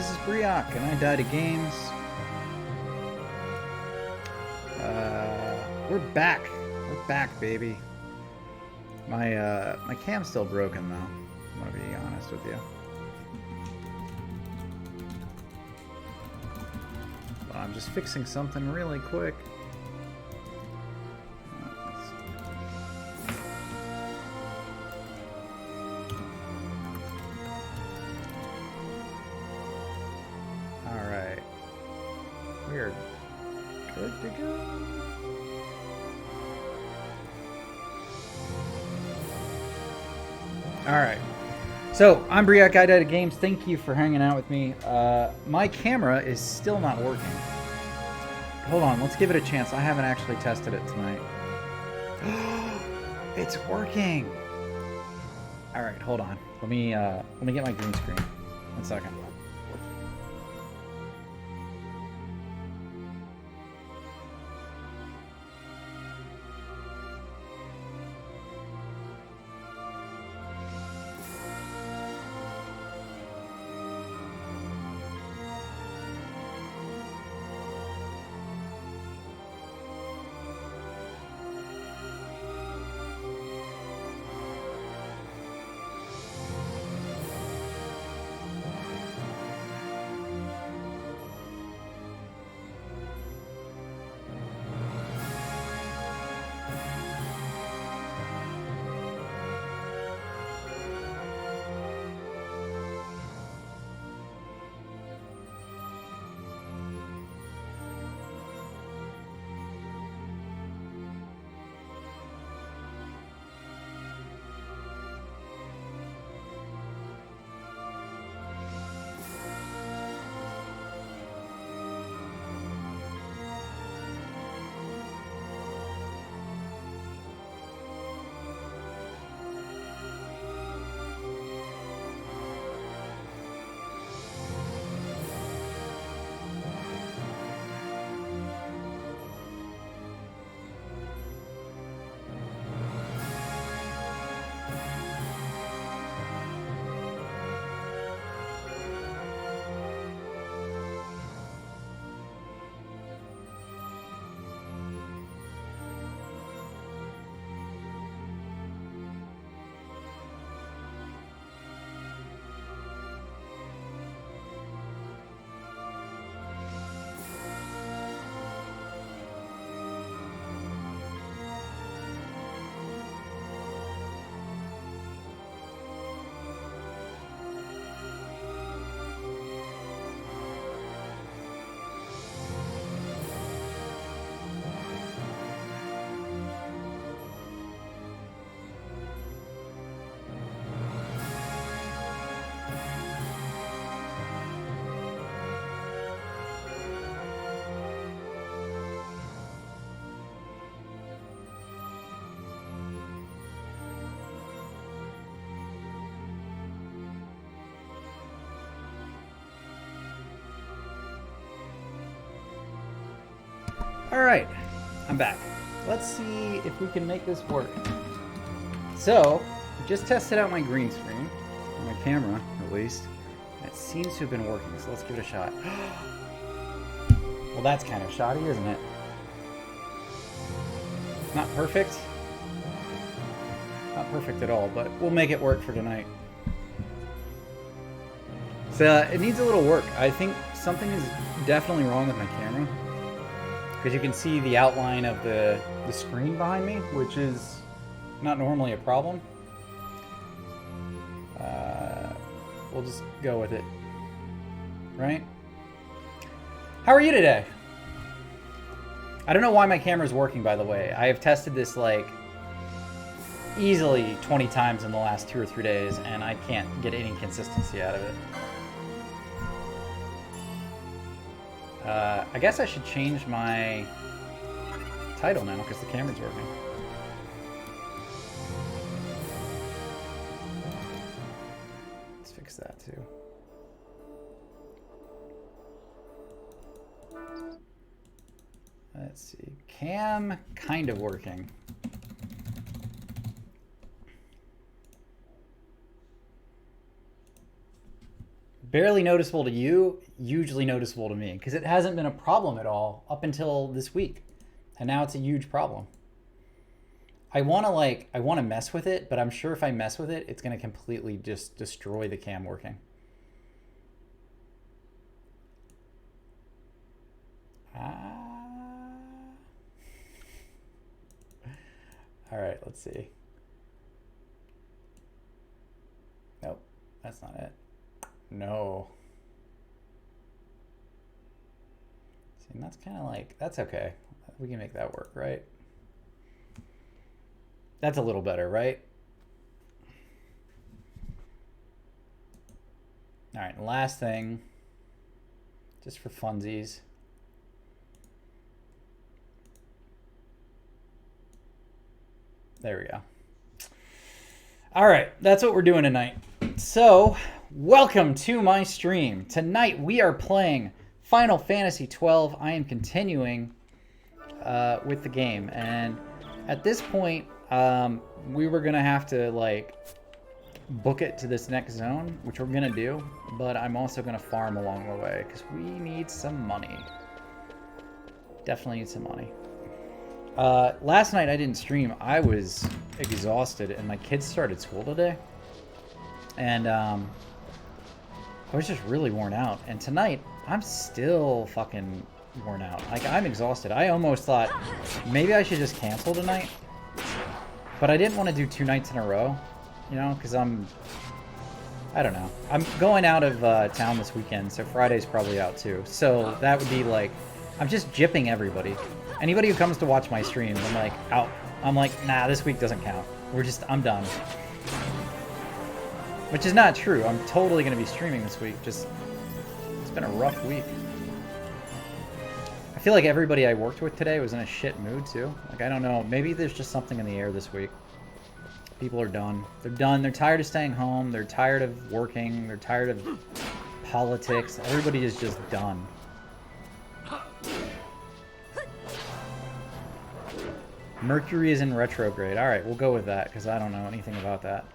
this is Briak, and I died at games. We're back. We're back, baby. My cam's still broken, though. I'm gonna be honest with you. But I'm just fixing something really quick. Alright. We're good to go. Alright. So, I'm Briak, I Died at Games. Thank you for hanging out with me. My camera is still not working. Hold on, let's give it a chance. I haven't actually tested it tonight. It's working! Alright, hold on. Let me get my green screen. 1 second. Alright, I'm back. Let's see if we can make this work. So, I just tested out my green screen, my camera at least, and it seems to have been working, so let's give it a shot. Well, that's kind of shoddy, isn't it? Not perfect. Not perfect at all, but we'll make it work for tonight. So, it needs a little work. I think something is definitely wrong with my camera. Because you can see the outline of the screen behind me, which is not normally a problem. We'll just go with it. Right? How are you today? I don't know why my camera's working, by the way. I have tested this like easily 20 times in the last 2 or 3 days, and I can't get any consistency out of it. I guess I should change my title now because the camera's working. Let's fix that too. Let's see. Cam kind of working. barely noticeable to you, hugely noticeable to me, because it hasn't been a problem at all up until this week. And now it's a huge problem. I want to mess with it, but I'm sure if I mess with it, it's going to completely just destroy the cam working. All right, let's see. Nope, that's not it. No. See, and that's kind of like, that's okay. We can make that work, right? That's a little better, right? All right, last thing, just for funsies. There we go. All right, that's what we're doing tonight. So, welcome to my stream. Tonight we are playing Final Fantasy 12. I am continuing with the game, and at this point, we were gonna have to like book it to this next zone, which we're gonna do, but I'm also gonna farm along the way because we need some money. Definitely need some money. Last night I didn't stream. I was exhausted, and my kids started school today, and I was just really worn out. And tonight I'm still fucking worn out. Like, I'm exhausted. I almost thought maybe I should just cancel tonight, but I didn't want to do 2 nights in a row, you know, because I don't know. I'm going out of town this weekend, so Friday's probably out too. So that would be like, I'm just gypping everybody. Anybody who comes to watch my streams, I'm like, out. I'm like, nah, this week doesn't count. I'm done. Which is not true. I'm totally going to be streaming this week. Just, it's been a rough week. I feel like everybody I worked with today was in a shit mood too. Like, I don't know. Maybe there's just something in the air this week. People are done. They're done. They're tired of staying home. They're tired of working. They're tired of politics. Everybody is just done. Mercury is in retrograde. All right, we'll go with that because I don't know anything about that.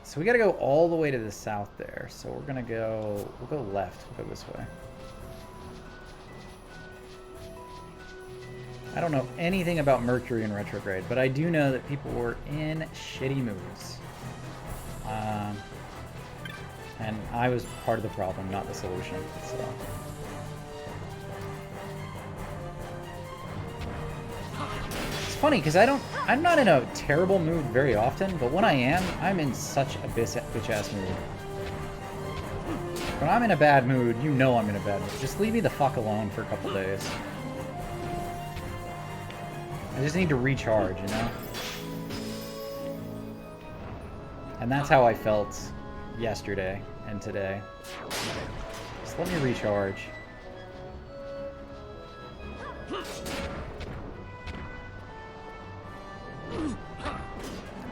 So we got to go all the way to the south there. So we're going to go, we'll go left. We'll go this way. I don't know anything about Mercury in retrograde, but I do know that people were in shitty moods. And I was part of the problem, not the solution. So. It's funny because I'm not in a terrible mood very often, but when I am, I'm in such a bitch-ass mood. When I'm in a bad mood, you know I'm in a bad mood. Just leave me the fuck alone for a couple days. I just need to recharge, you know? And that's how I felt yesterday and today. Just let me recharge.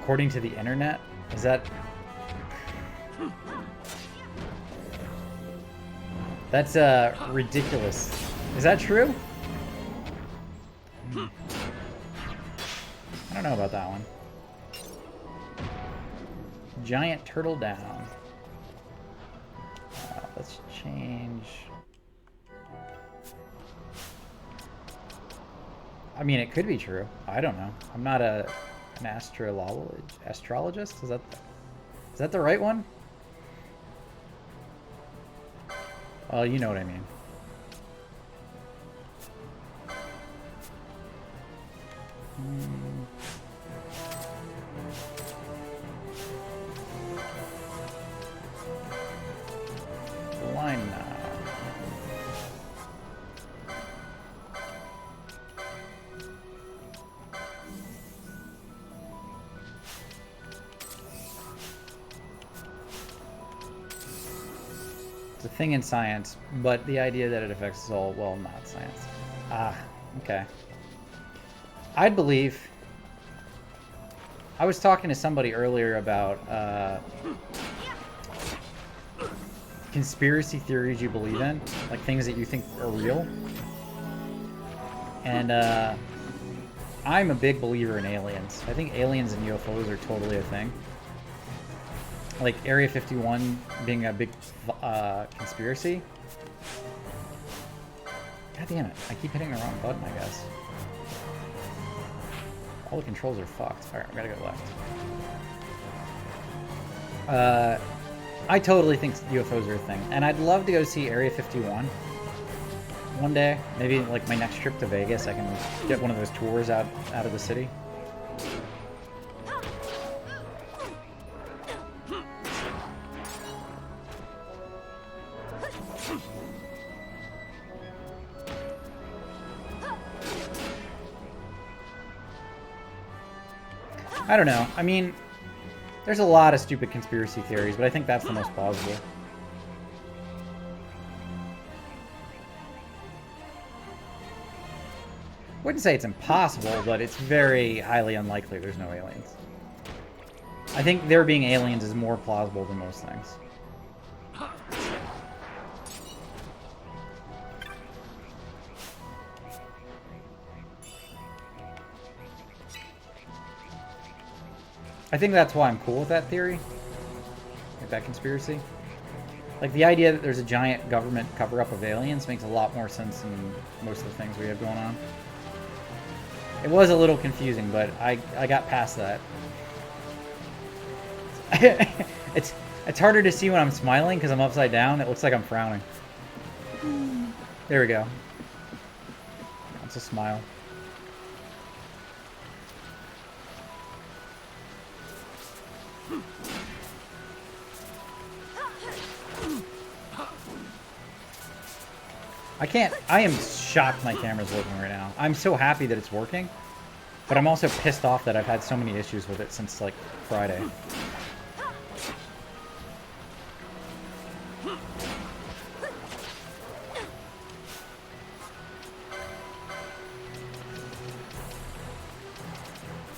According to the internet? Is that... That's ridiculous. Is that true? I don't know about that one. Giant turtle down. Let's change. I mean, it could be true. I don't know. I'm not an astrologist. Is that the right one? Well, you know what I mean. Line now. It's a thing in science, but the idea that it affects us all, well, not science. Ah, okay. I'd believe. I was talking to somebody earlier about conspiracy theories you believe in, like things that you think are real. And I'm a big believer in aliens. I think aliens and UFOs are totally a thing. like Area 51 being a big conspiracy. God damn it! I keep hitting the wrong button, I guess. All the controls are fucked. Alright, I gotta go left. I totally think UFOs are a thing. And I'd love to go see Area 51 one day. Maybe like my next trip to Vegas, I can get one of those tours out of the city. I don't know. I mean, there's a lot of stupid conspiracy theories, but I think that's the most plausible. Wouldn't say it's impossible, but it's very highly unlikely there's no aliens. I think there being aliens is more plausible than most things. I think that's why I'm cool with that theory. Like that conspiracy. Like the idea that there's a giant government cover-up of aliens makes a lot more sense than most of the things we have going on. It was a little confusing, but I got past that. It's harder to see when I'm smiling because I'm upside down. It looks like I'm frowning. There we go. That's a smile. I am shocked my camera's working right now. I'm so happy that it's working, but I'm also pissed off that I've had so many issues with it since, like, Friday.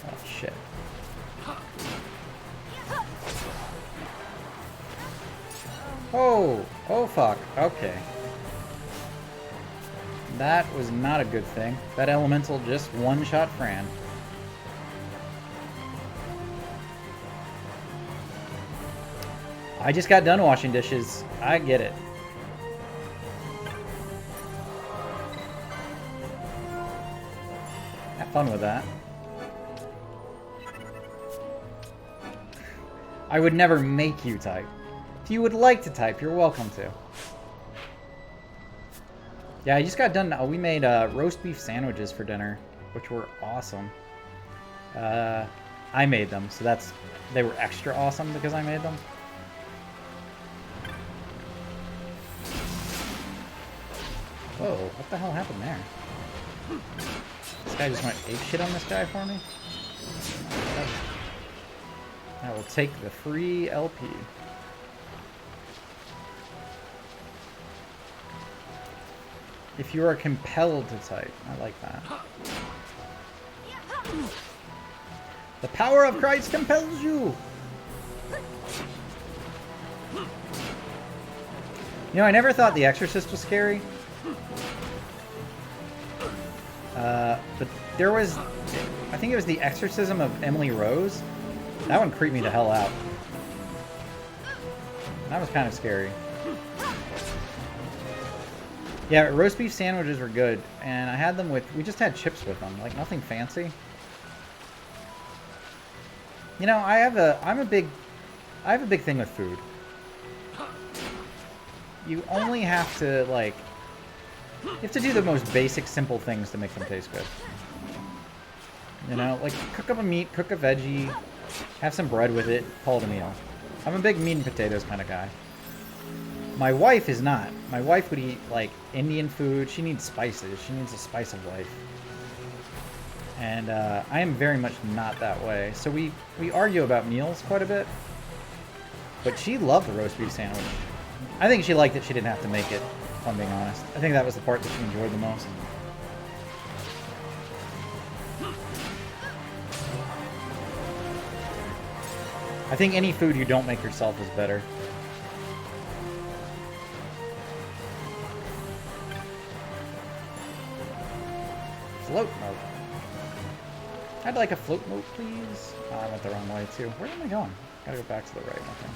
Oh, shit. Oh, fuck. Okay. That was not a good thing. That elemental just one-shot Fran. I just got done washing dishes. I get it. Have fun with that. I would never make you type. If you would like to type, you're welcome to. Yeah, I just got done. We made roast beef sandwiches for dinner, which were awesome. I made them, so they were extra awesome because I made them. Whoa, what the hell happened there? This guy just went apeshit on this guy for me? I will take the free LP. If you are compelled to type. I like that. The power of Christ compels you! You know, I never thought The Exorcist was scary. But there was... I think it was The Exorcism of Emily Rose. That one creeped me the hell out. That was kind of scary. Yeah, roast beef sandwiches were good, and I had them with... We just had chips with them, like nothing fancy. You know, I have a big thing with food. You only have to, like... You have to do the most basic, simple things to make them taste good. You know, like cook up a meat, cook a veggie, have some bread with it, call it a meal. I'm a big meat and potatoes kind of guy. My wife is not. My wife would eat, like, Indian food. She needs spices. She needs a spice of life. And I am very much not that way. So we argue about meals quite a bit. But she loved the roast beef sandwich. I think she liked that she didn't have to make it, if I'm being honest. I think that was the part that she enjoyed the most. I think any food you don't make yourself is better. Float mode. I'd like a float moat, please. Oh, I went the wrong way, too. Where am I going? Gotta go back to the right, I think.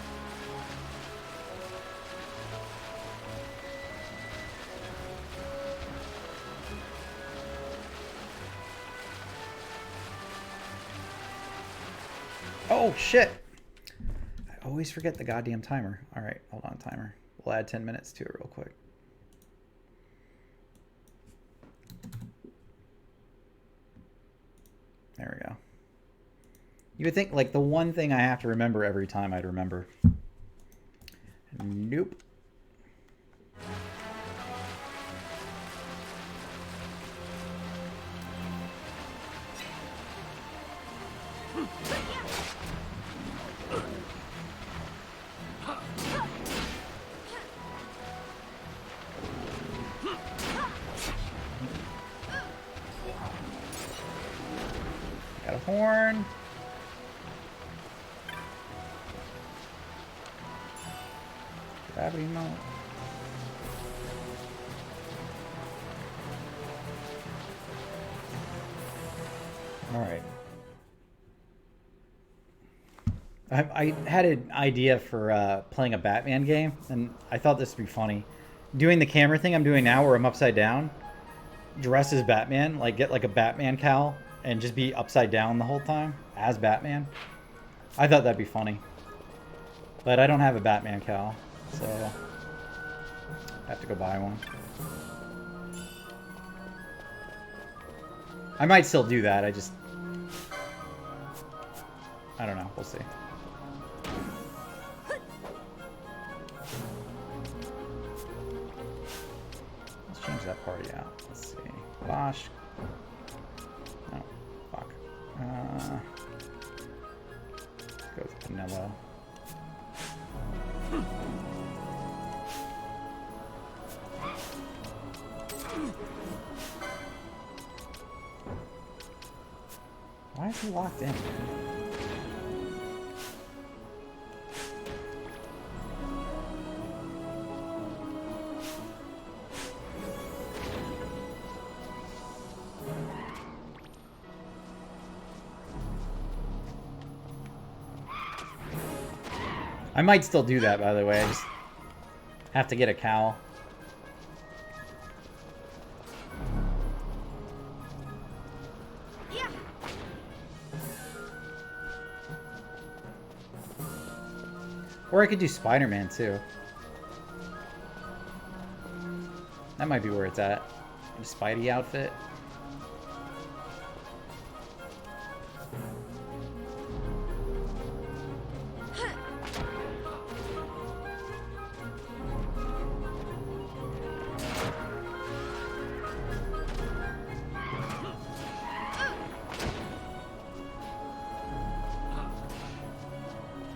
Oh, shit! I always forget the goddamn timer. Alright, hold on, timer. We'll add 10 minutes to it real quick. There we go. You would think, like, the one thing I have to remember every time I'd remember. Nope. Got a horn. Gravity mode. All right. I had an idea for playing a Batman game, and I thought this would be funny. Doing the camera thing I'm doing now, where I'm upside down, dress as Batman, like get like a Batman cowl, and just be upside down the whole time as Batman. I thought that'd be funny. But I don't have a Batman cowl, so I have to go buy one. I might still do that, I don't know, we'll see. Let's change that party out. Let's see. Bosch. Oh, fuck. Let's go with vanilla. Why is he locked in? I might still do that, by the way. I just have to get a cowl. Yeah. Or I could do Spider-Man, too. That might be where it's at. A Spidey outfit.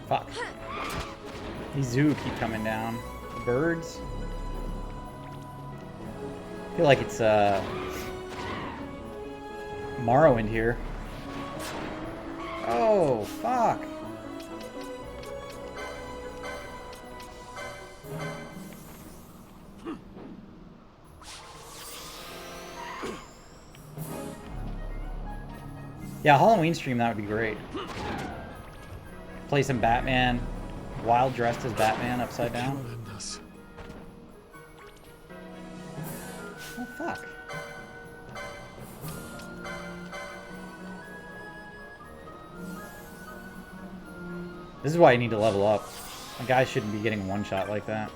Fuck. These zoo keep coming down. The birds. I feel like it's Morrowind here. Oh, fuck. Yeah, Halloween stream, that would be great. Play some Batman, while dressed as Batman, upside down. Oh, fuck. This is why you need to level up. A guy shouldn't be getting one shot like that.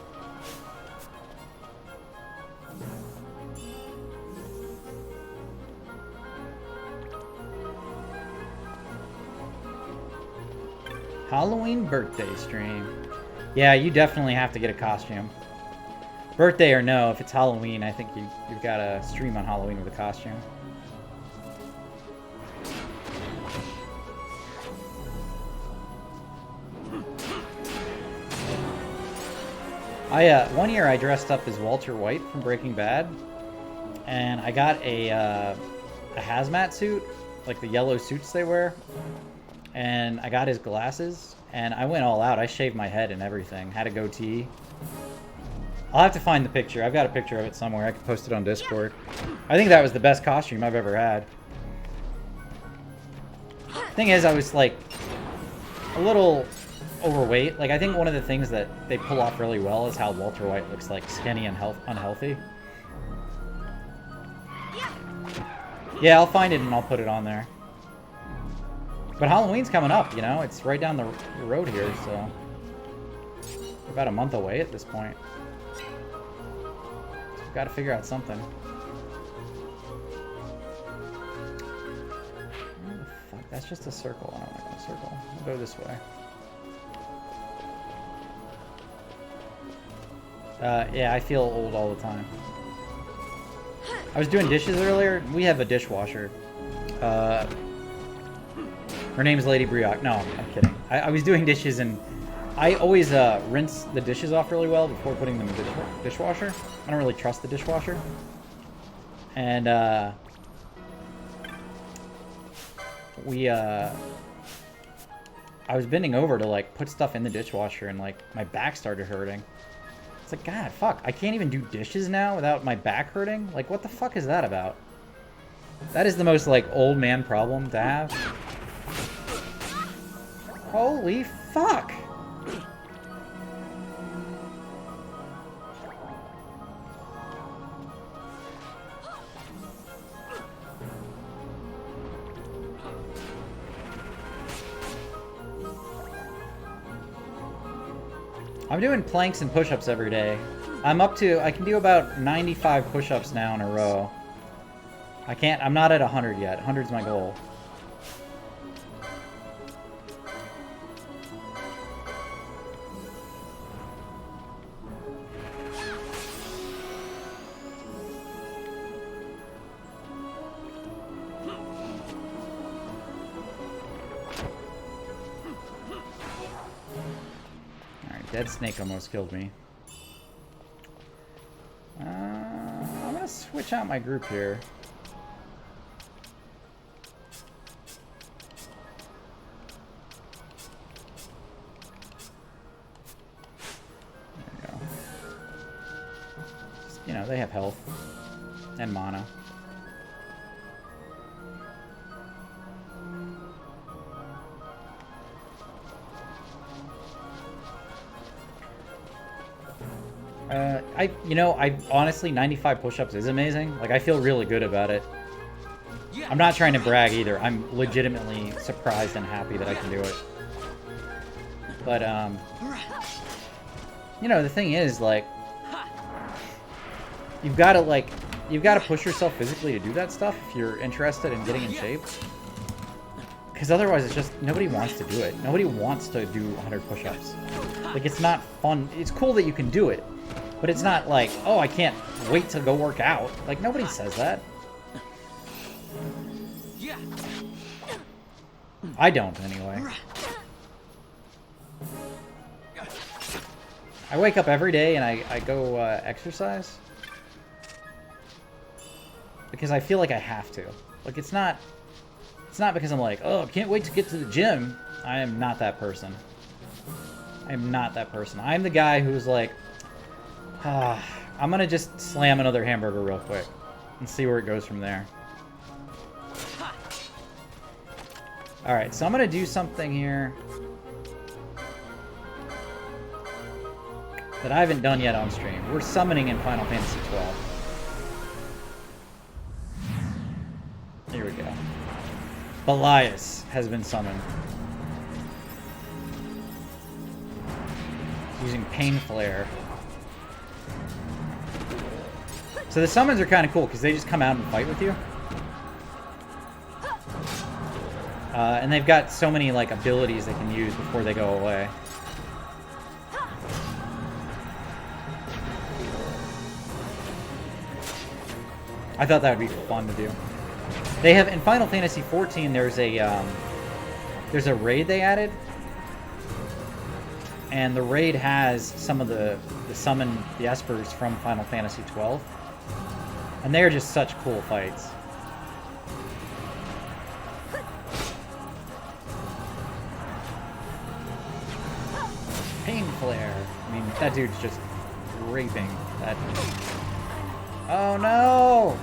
Halloween birthday stream. Yeah, you definitely have to get a costume. Birthday or no, if it's Halloween, I think you've got to stream on Halloween with a costume. One year I dressed up as Walter White from Breaking Bad, and I got a hazmat suit, like the yellow suits they wear, and I got his glasses, and I went all out. I shaved my head and everything, had a goatee. I'll have to find the picture. I've got a picture of it somewhere. I can post it on Discord. I think that was the best costume I've ever had. Thing is, I was like a little overweight. Like, I think one of the things that they pull off really well is how Walter White looks like skinny and unhealthy. Yeah, I'll find it and I'll put it on there. But Halloween's coming up, you know? It's right down the road here, so... We're about a month away at this point. So we've got to figure out something. Where the fuck? That's just a circle. I don't want a circle. I'll go this way. Yeah, I feel old all the time. I was doing dishes earlier. We have a dishwasher. Her name's Lady Brioche. No, I'm kidding. I was doing dishes and I always rinse the dishes off really well before putting them in the dishwasher. I don't really trust the dishwasher. And I was bending over to like put stuff in the dishwasher and like my back started hurting. It's like, God, fuck, I can't even do dishes now without my back hurting? Like, what the fuck is that about? That is the most, like, old man problem to have. Holy fuck! I'm doing planks and push-ups every day. I can do about 95 push-ups now in a row. I'm not at 100 yet. 100's my goal. Dead snake almost killed me. I'm gonna switch out my group here. There we go. Just, you know, they have health and mana. I honestly, 95 push-ups is amazing. Like, I feel really good about it. I'm not trying to brag either. I'm legitimately surprised and happy that I can do it. But, you know, the thing is, like, you've got to push yourself physically to do that stuff if you're interested in getting in shape. Because otherwise, it's just, nobody wants to do it. Nobody wants to do 100 push-ups. Like, it's not fun. It's cool that you can do it. But it's not like, oh, I can't wait to go work out. Like, nobody says that. I don't, anyway. I wake up every day and I go exercise. Because I feel like I have to. Like, it's not because I'm like, oh, I can't wait to get to the gym. I am not that person. I am not that person. I'm the guy who's like, I'm gonna just slam another hamburger real quick and see where it goes from there. Alright, so I'm gonna do something here that I haven't done yet on stream. We're summoning in Final Fantasy 12. Here we go. Belias has been summoned. Using Pain Flare. So the summons are kind of cool because they just come out and fight with you. And they've got so many like abilities they can use before they go away. I thought that would be fun to do. They have in Final Fantasy 14. There's a raid they added, and the raid has some of the summon the espers from Final Fantasy 12. And they're just such cool fights. Pain Flare. I mean, that dude's just raping that. Oh no!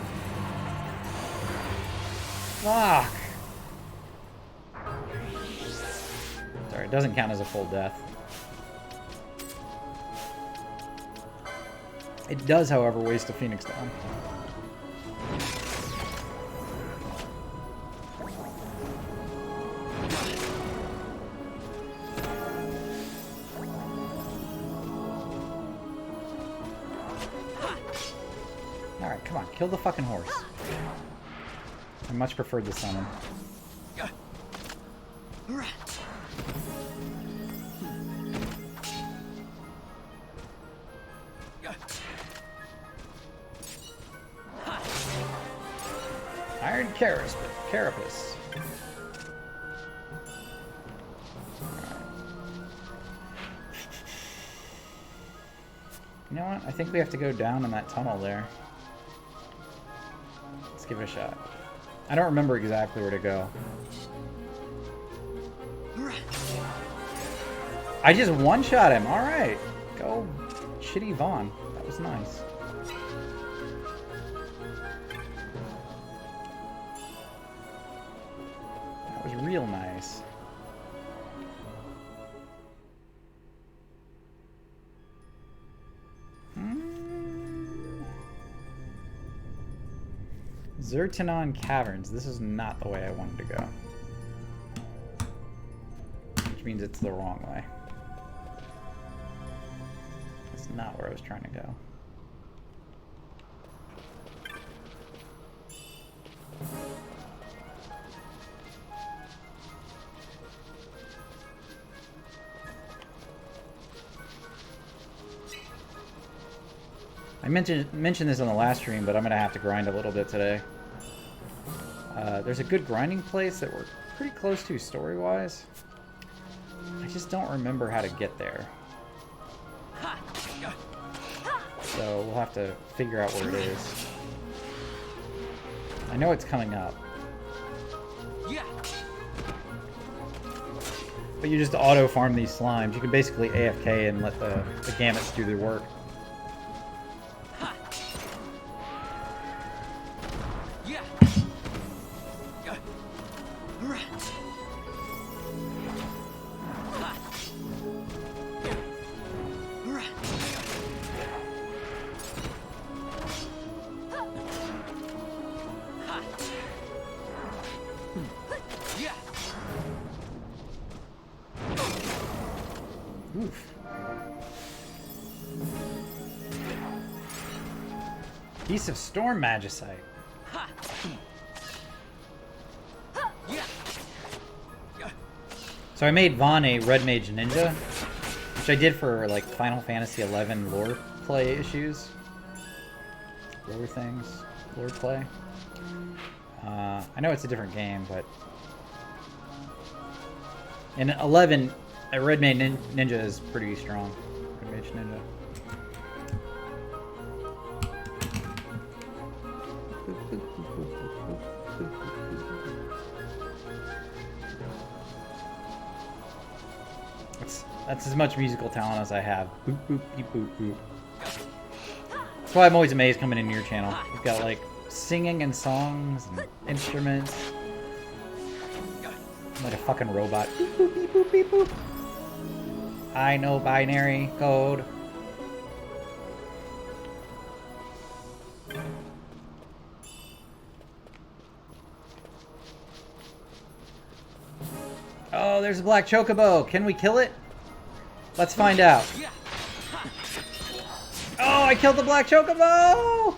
Fuck. doesn't count as a full death. It does, however, waste a Phoenix down. Alright, come on, kill the fucking horse. I much preferred the summon. Iron Carapace. You know what? I think we have to go down in that tunnel there. Let's give it a shot. I don't remember exactly where to go. I just one-shot him. Alright. Go shitty Vaughn. That was nice. That was real nice. Zertanon Caverns. This is not the way I wanted to go. Which means it's the wrong way. That's not where I was trying to go. I mentioned this on the last stream, but I'm going to have to grind a little bit today. There's a good grinding place that we're pretty close to story-wise. I just don't remember how to get there. So we'll have to figure out where it is. I know it's coming up. But you just auto-farm these slimes. You can basically AFK and let the gamuts do their work. Oof. Piece of Storm Magicite. So I made Vaughn a Red Mage Ninja, which I did for like Final Fantasy XI lore play issues. Lore things. Lore play. I know it's a different game, but in 11, a Red Mage Ninja is pretty strong. Red Mage Ninja. That's as much musical talent as I have. Boop, boop, beep, boop, boop. That's why I'm always amazed coming into your channel. You've got like singing and songs and instruments. I'm like a fucking robot. Beep, boop, beep, boop, beep, boop. I know binary code. Oh, there's a black chocobo. Can we kill it? Let's find out. Oh, I killed the black chocobo!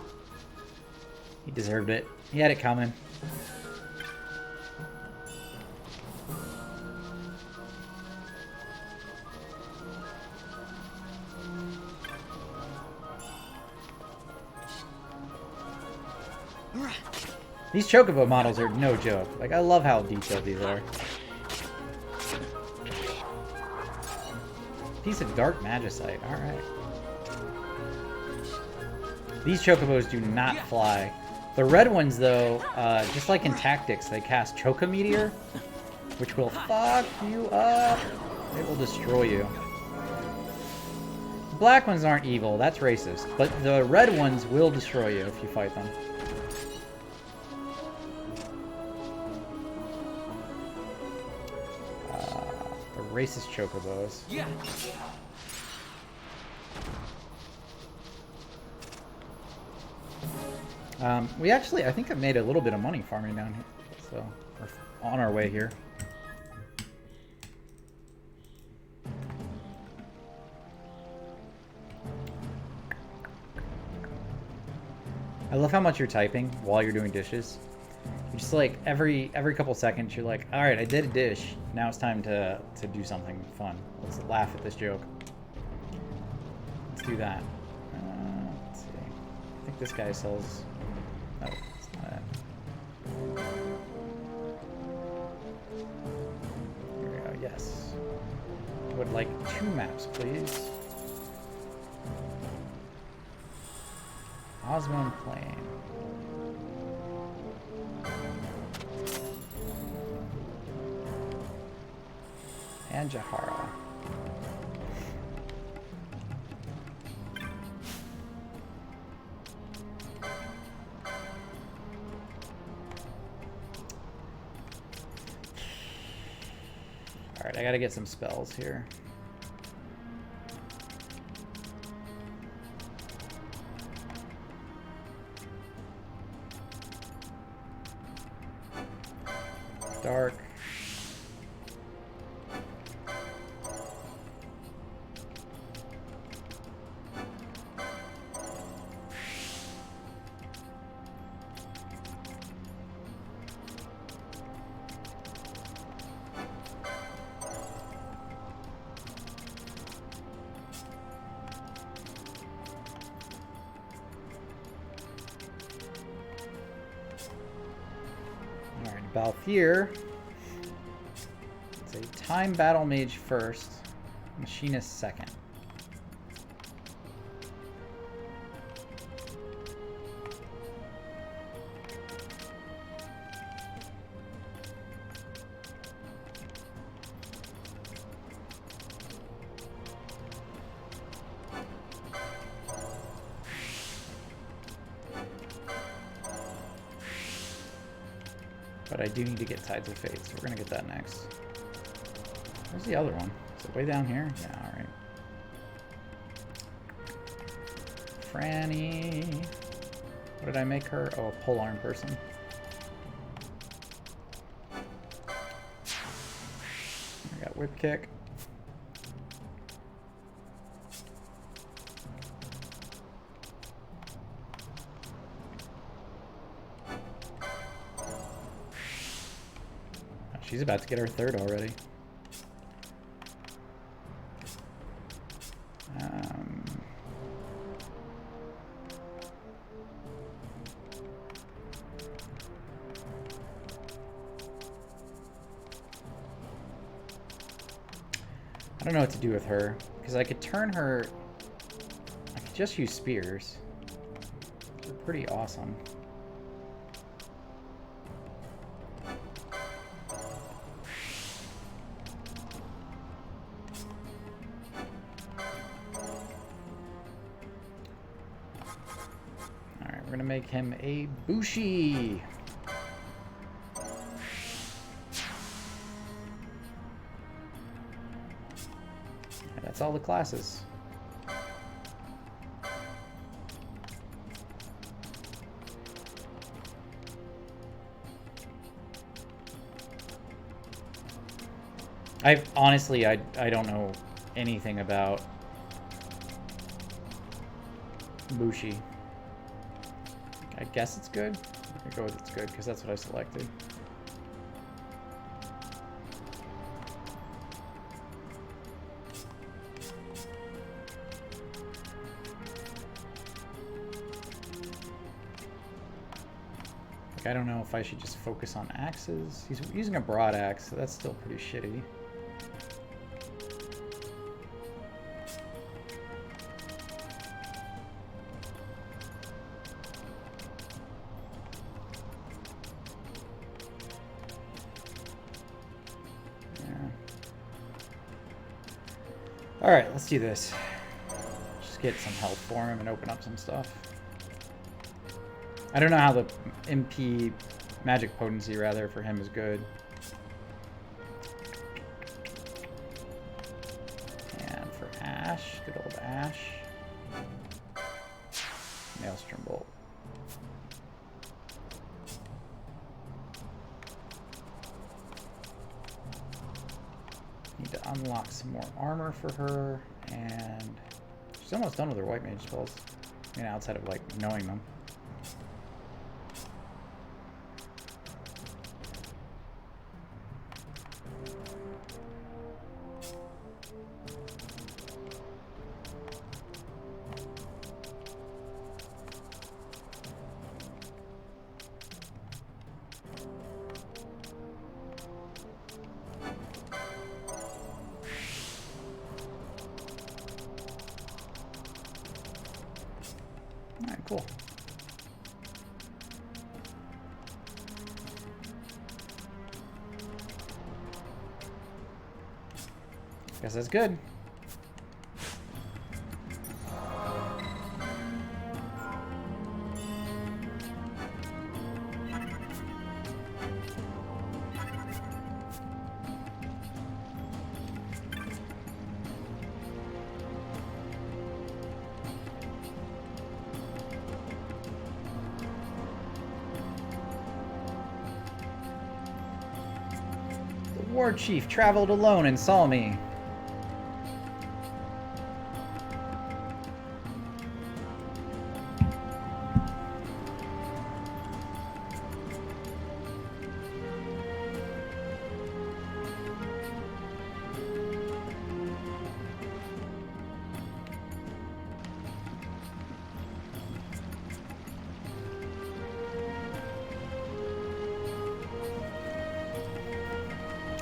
He deserved it. He had it coming. These chocobo models are no joke. Like, I love how detailed these are. Piece of dark magicite. Alright. These chocobos do not fly. The red ones, though, just like in Tactics, they cast Choco Meteor, which will fuck you up. It will destroy you. The black ones aren't evil. That's racist. But the red ones will destroy you if you fight them. The racist chocobos. Yeah. We actually, I think I've made a little bit of money farming down here. So, we're on our way here. I love how much you're typing while you're doing dishes. You're just like, every couple seconds, you're like, alright, I did a dish. Now it's time to do something fun. Let's laugh at this joke. Let's do that. Let's see. I think this guy sells... Oh, it's not it. Here we go, yes. I would like 2 maps, please. Osmond Plain. And Jahara. Alright, I gotta get some spells here. Dark. Alright, Balthier. It's a time battle mage first, machinist second. But I do need to get Tides of Fate, so we're gonna get that next. Where's the other one? Is it way down here? Yeah, alright. Franny. What did I make her? Oh, a polearm person. I got whip kick. She's about to get her third already. I don't know what to do with her, because I could turn her... I could just use spears. They're pretty awesome. Alright, we're gonna make him a Bushi! That's all the classes. Honestly, I don't know anything about Bushi. I guess it's good. I'm gonna go with it's good because that's what I selected. I don't know if I should just focus on axes. He's using a broad axe, so that's still pretty shitty. Yeah. Alright, let's do this. Just get some health for him and open up some stuff. I don't know how the MP magic potency rather for him is good. Maelstrom Bolt. Need to unlock some more armor for her, and she's almost done with her white mage spells. I mean, outside of like knowing them. Alright, cool. Guess that's good. War Chief traveled alone and saw me.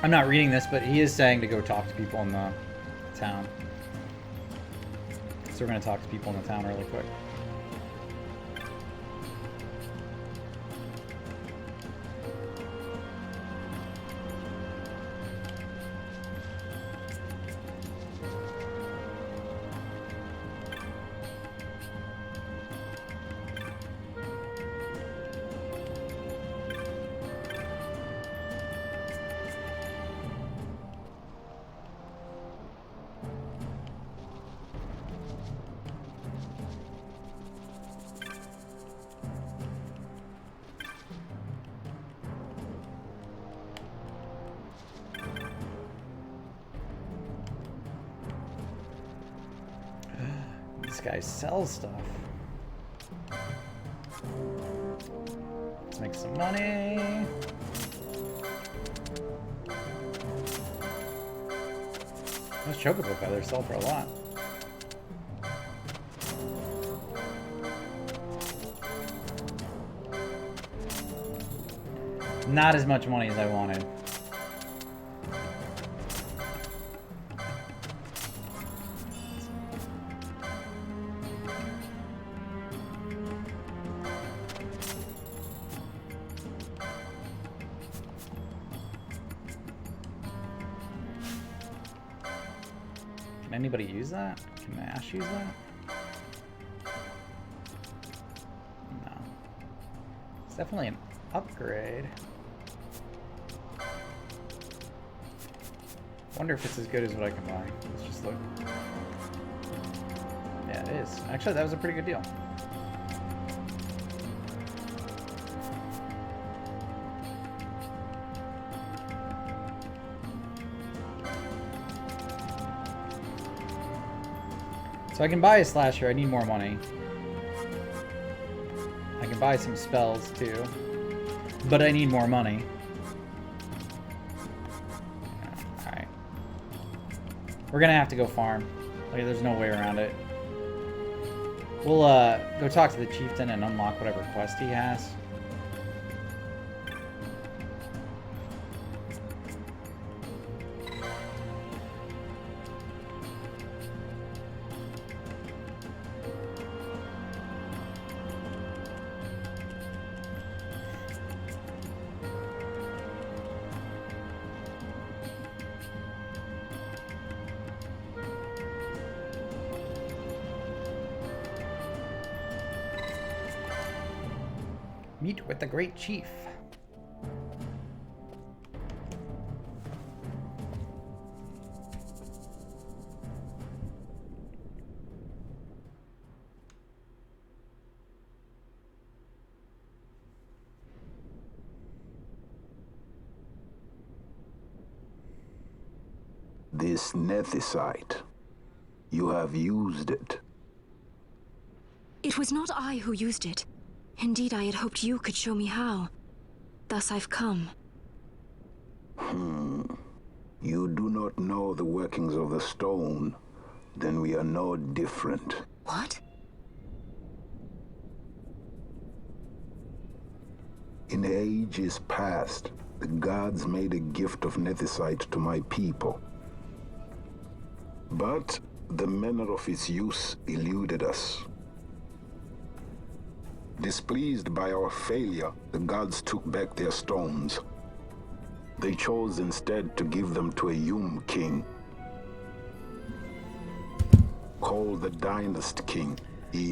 I'm not reading this, but he is saying to go talk to people in the town. So we're going to talk to people in the town really quick. This guy sells stuff. Let's make some money. Those chocobo feathers sell for a lot. Not as much money as I wanted. Can anybody use that? Can Ash use that? No. It's definitely an upgrade. Wonder if it's as good as what I can buy. Let's just look. Yeah, it is. Actually, that was a pretty good deal. So I can buy a slasher, I need more money. I can buy some spells too, but I need more money. Alright. We're gonna have to go farm. Like, there's no way around it. We'll go talk to the chieftain and unlock whatever quest he has. Meet with the Great Chief. This nethicite. You have used it. It was not I who used it. Indeed, I had hoped you could show me how. Thus I've come. You do not know the workings of the stone, then we are no different. What? In ages past, the gods made a gift of nethicite to my people. But the manner of its use eluded us. Displeased by our failure, the gods took back their stones. They chose instead to give them to a Yum king, called the Dynast King.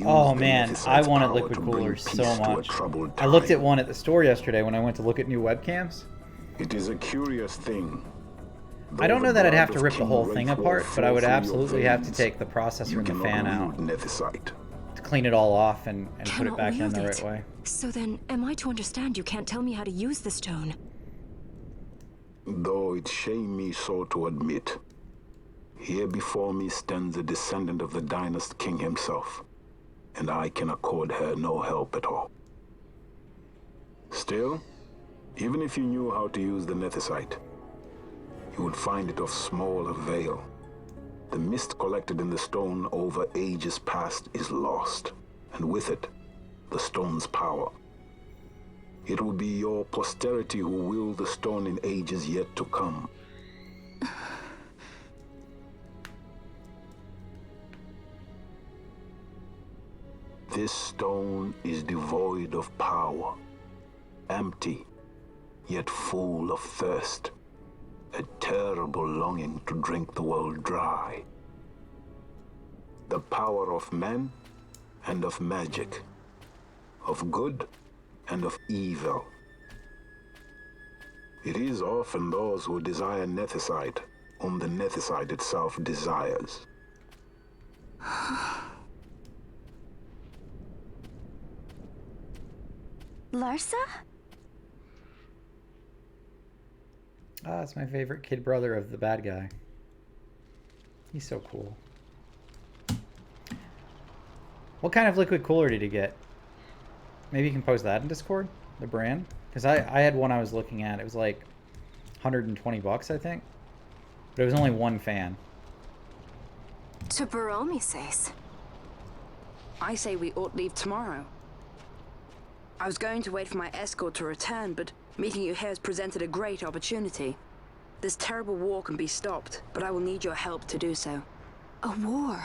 Oh man, I wanted liquid coolers so much. I looked at one at the store yesterday when I went to look at new webcams. It is a curious thing. I don't know that I'd have to rip the whole thing apart, but I would absolutely have to take the processor and the fan out to clean it all off and put it back in the right way. So then, am I to understand you can't tell me how to use the stone? Though it shame me so to admit, here before me stands a descendant of the Dynast King himself, and I can accord her no help at all. Still, even if you knew how to use the nethicite, you would find it of small avail. The mist collected in the stone over ages past is lost, and with it, the stone's power. It will be your posterity who will the stone in ages yet to come. This stone is devoid of power, empty, yet full of thirst, a terrible longing to drink the world dry. The power of men and of magic, of good and of evil. It is often those who desire nethicite whom the nethicite itself desires. Larsa? Ah, it's my favorite kid brother of the bad guy. He's so cool. What kind of liquid cooler did he get? Maybe you can post that in Discord, the brand? Because I had one I was looking at. It was like 120 bucks, I think. But it was only one fan. To Baromi says. I say we ought leave tomorrow. I was going to wait for my escort to return, but meeting you here has presented a great opportunity. This terrible war can be stopped, but I will need your help to do so. A war?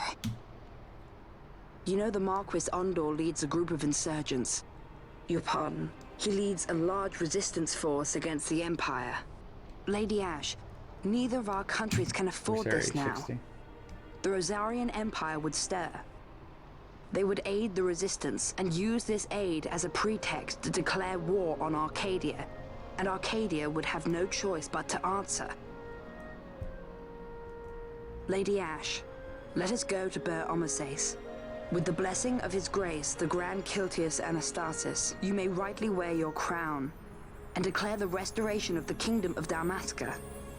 You know the Marquis Ondor leads a group of insurgents. Your pardon. He leads a large resistance force against the Empire. Lady Ash, neither of our countries can afford this now. 60. The Rosarian Empire would stir. They would aid the resistance and use this aid as a pretext to declare war on Arcadia, and Arcadia would have no choice but to answer. Lady Ash, let us go to Ber Omases. With the blessing of his grace, the Grand Kiltius Anastasis, you may rightly wear your crown and declare the restoration of the Kingdom of Dalmasca.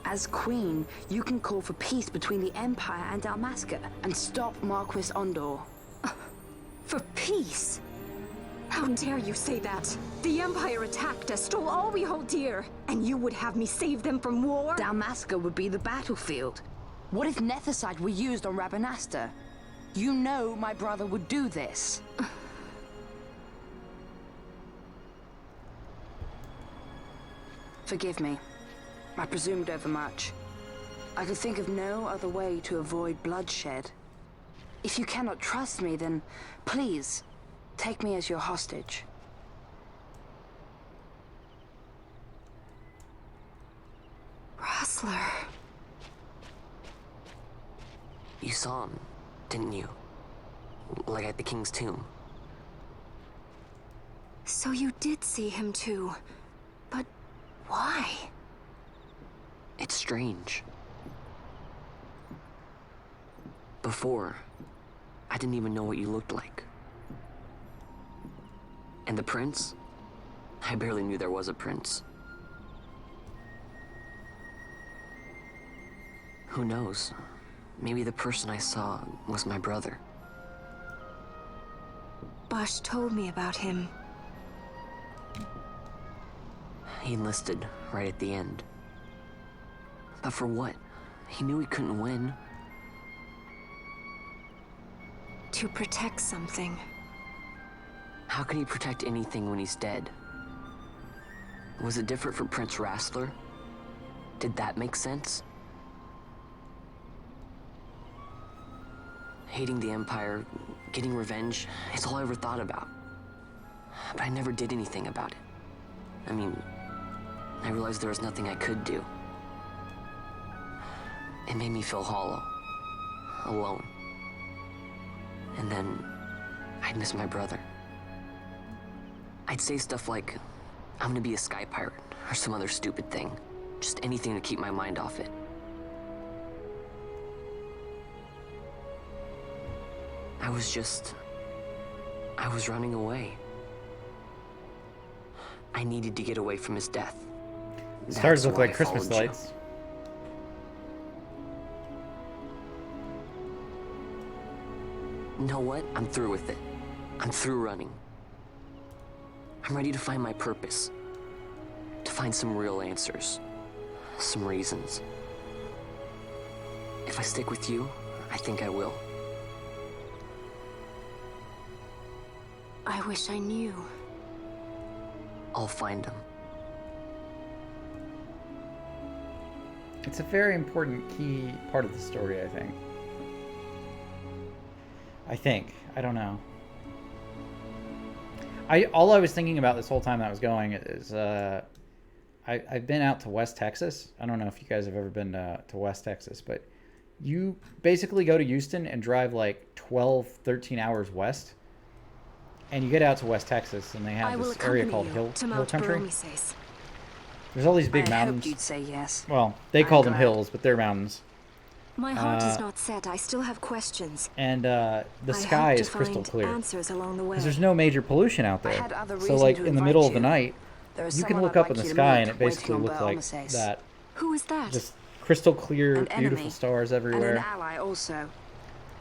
As Queen, you can call for peace between the Empire and Dalmasca and stop Marquis Ondor. For peace? How dare you say that? The Empire attacked us, stole all we hold dear, and you would have me save them from war? Dalmasca would be the battlefield. What if nethicite were used on Rabanasta? You know my brother would do this. Forgive me. I presumed overmuch. I could think of no other way to avoid bloodshed. If you cannot trust me, then please, take me as your hostage. Rustler. You saw him, didn't you? Like at the King's tomb. So you did see him too. But why? It's strange. Before, I didn't even know what you looked like. And the prince? I barely knew there was a prince. Who knows? Maybe the person I saw was my brother. Bosch told me about him. He enlisted right at the end. But for what? He knew he couldn't win. To protect something. How can he protect anything when he's dead? Was it different for Prince Rassler? Did that make sense? Hating the Empire, getting revenge, it's all I ever thought about. But I never did anything about it. I mean, I realized there was nothing I could do. It made me feel hollow, alone. And then I'd miss my brother. I'd say stuff like, I'm gonna be a sky pirate, or some other stupid thing. Just anything to keep my mind off it. I was running away. I needed to get away from his death. Stars look why like I Christmas followed you. lights. You know what? I'm through with it. I'm through running. I'm ready to find my purpose. To find some real answers. Some reasons. If I stick with you, I think I will. I wish I knew. I'll find him. It's a very important key part of the story, I think. I don't know. All I was thinking about this whole time that I was going is I've been out to West Texas. I don't know if you guys have ever been to West Texas, but you basically go to Houston and drive like 12, 13 hours west, and you get out to West Texas, and they have this area called Hill Country. There's all these big I mountains. hoped you'd say yes. Well, they call them glad. hills, but they're mountains. My heart is not set. I still have questions. And the sky is crystal clear. Answers along the way. Because there's no major pollution out I there. had other So reason like to in the invite middle of the you. night, There is you can someone look I'd up in like the you to sky meet, and it basically waiting on looks like Balmaces. that. Who is that? Just crystal clear, An beautiful enemy. stars And an everywhere. ally also.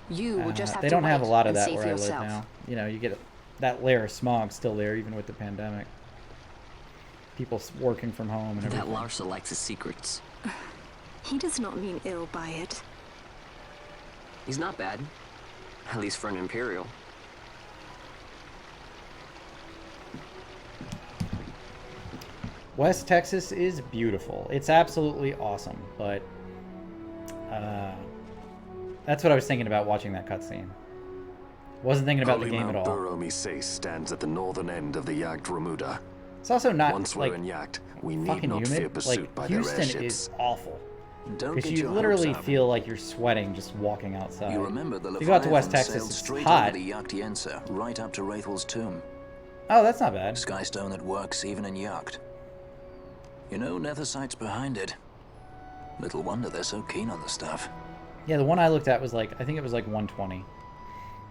You will just have They to don't have a wait lot of and that see where for I live yourself. now. You know, you get that layer of smog still there even with the pandemic. People working from home and That everything. Larsa likes his secrets. He does not mean ill by it. He's not bad. At least for an Imperial. West Texas is beautiful. It's absolutely awesome, but that's what I was thinking about watching that cutscene. Wasn't thinking about the game at all. Balmaces stands at the northern end of the Jagd Remuda. It's also not Once we're like in Jagd, we need fucking not fear humid. pursuit Like by their Houston airships. is awful. Don't Because get you your literally hopes up. feel like you're sweating just walking outside. You remember the If you go out to West Leviathan Texas, sailed it's straight hot. over the Yacht Yensa, right up to Wraithel's tomb. Oh, that's not bad. Skystone that works even in Yacht. You know, Nethersight's behind it. Little wonder they're so keen on the stuff. Yeah, the one I looked at was like, I think it was like 120.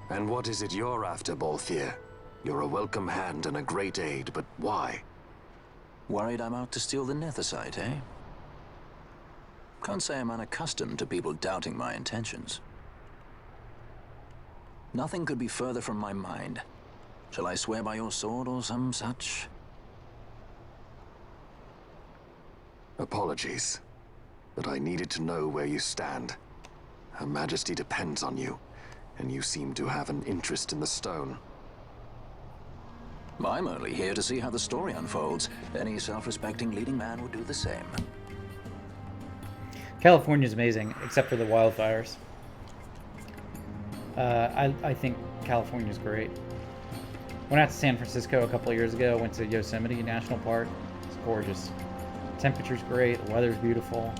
And what is it you're after, Balthier? You're a welcome hand and a great aid, but why? Worried I'm out to steal the Nethersight, eh? Can't say I'm unaccustomed to people doubting my intentions. Nothing could be further from my mind. Shall I swear by your sword or some such? Apologies, but I needed to know where you stand. Her Majesty depends on you, and you seem to have an interest in the stone. I'm only here to see how the story unfolds. Any self-respecting leading man would do the same. California's amazing, except for the wildfires. I think California's great. Went out to San Francisco a couple of years ago. Went to Yosemite National Park. It's gorgeous. Temperature's great. The weather's beautiful.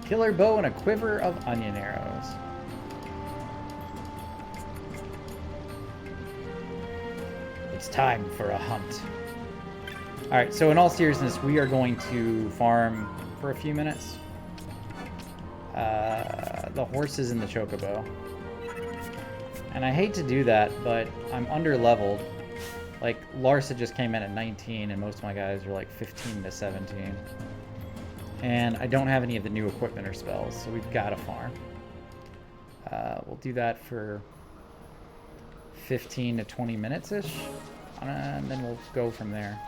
Killer bow and a quiver of onion arrows. It's time for a hunt. Alright, so in all seriousness, we are going to farm for a few minutes. The horses and the chocobo. And I hate to do that, but I'm under leveled. Like, Larsa just came in at 19, and most of my guys are like 15 to 17. And I don't have any of the new equipment or spells, so we've got to farm. We'll do that for 15 to 20 minutes-ish, and then we'll go from there.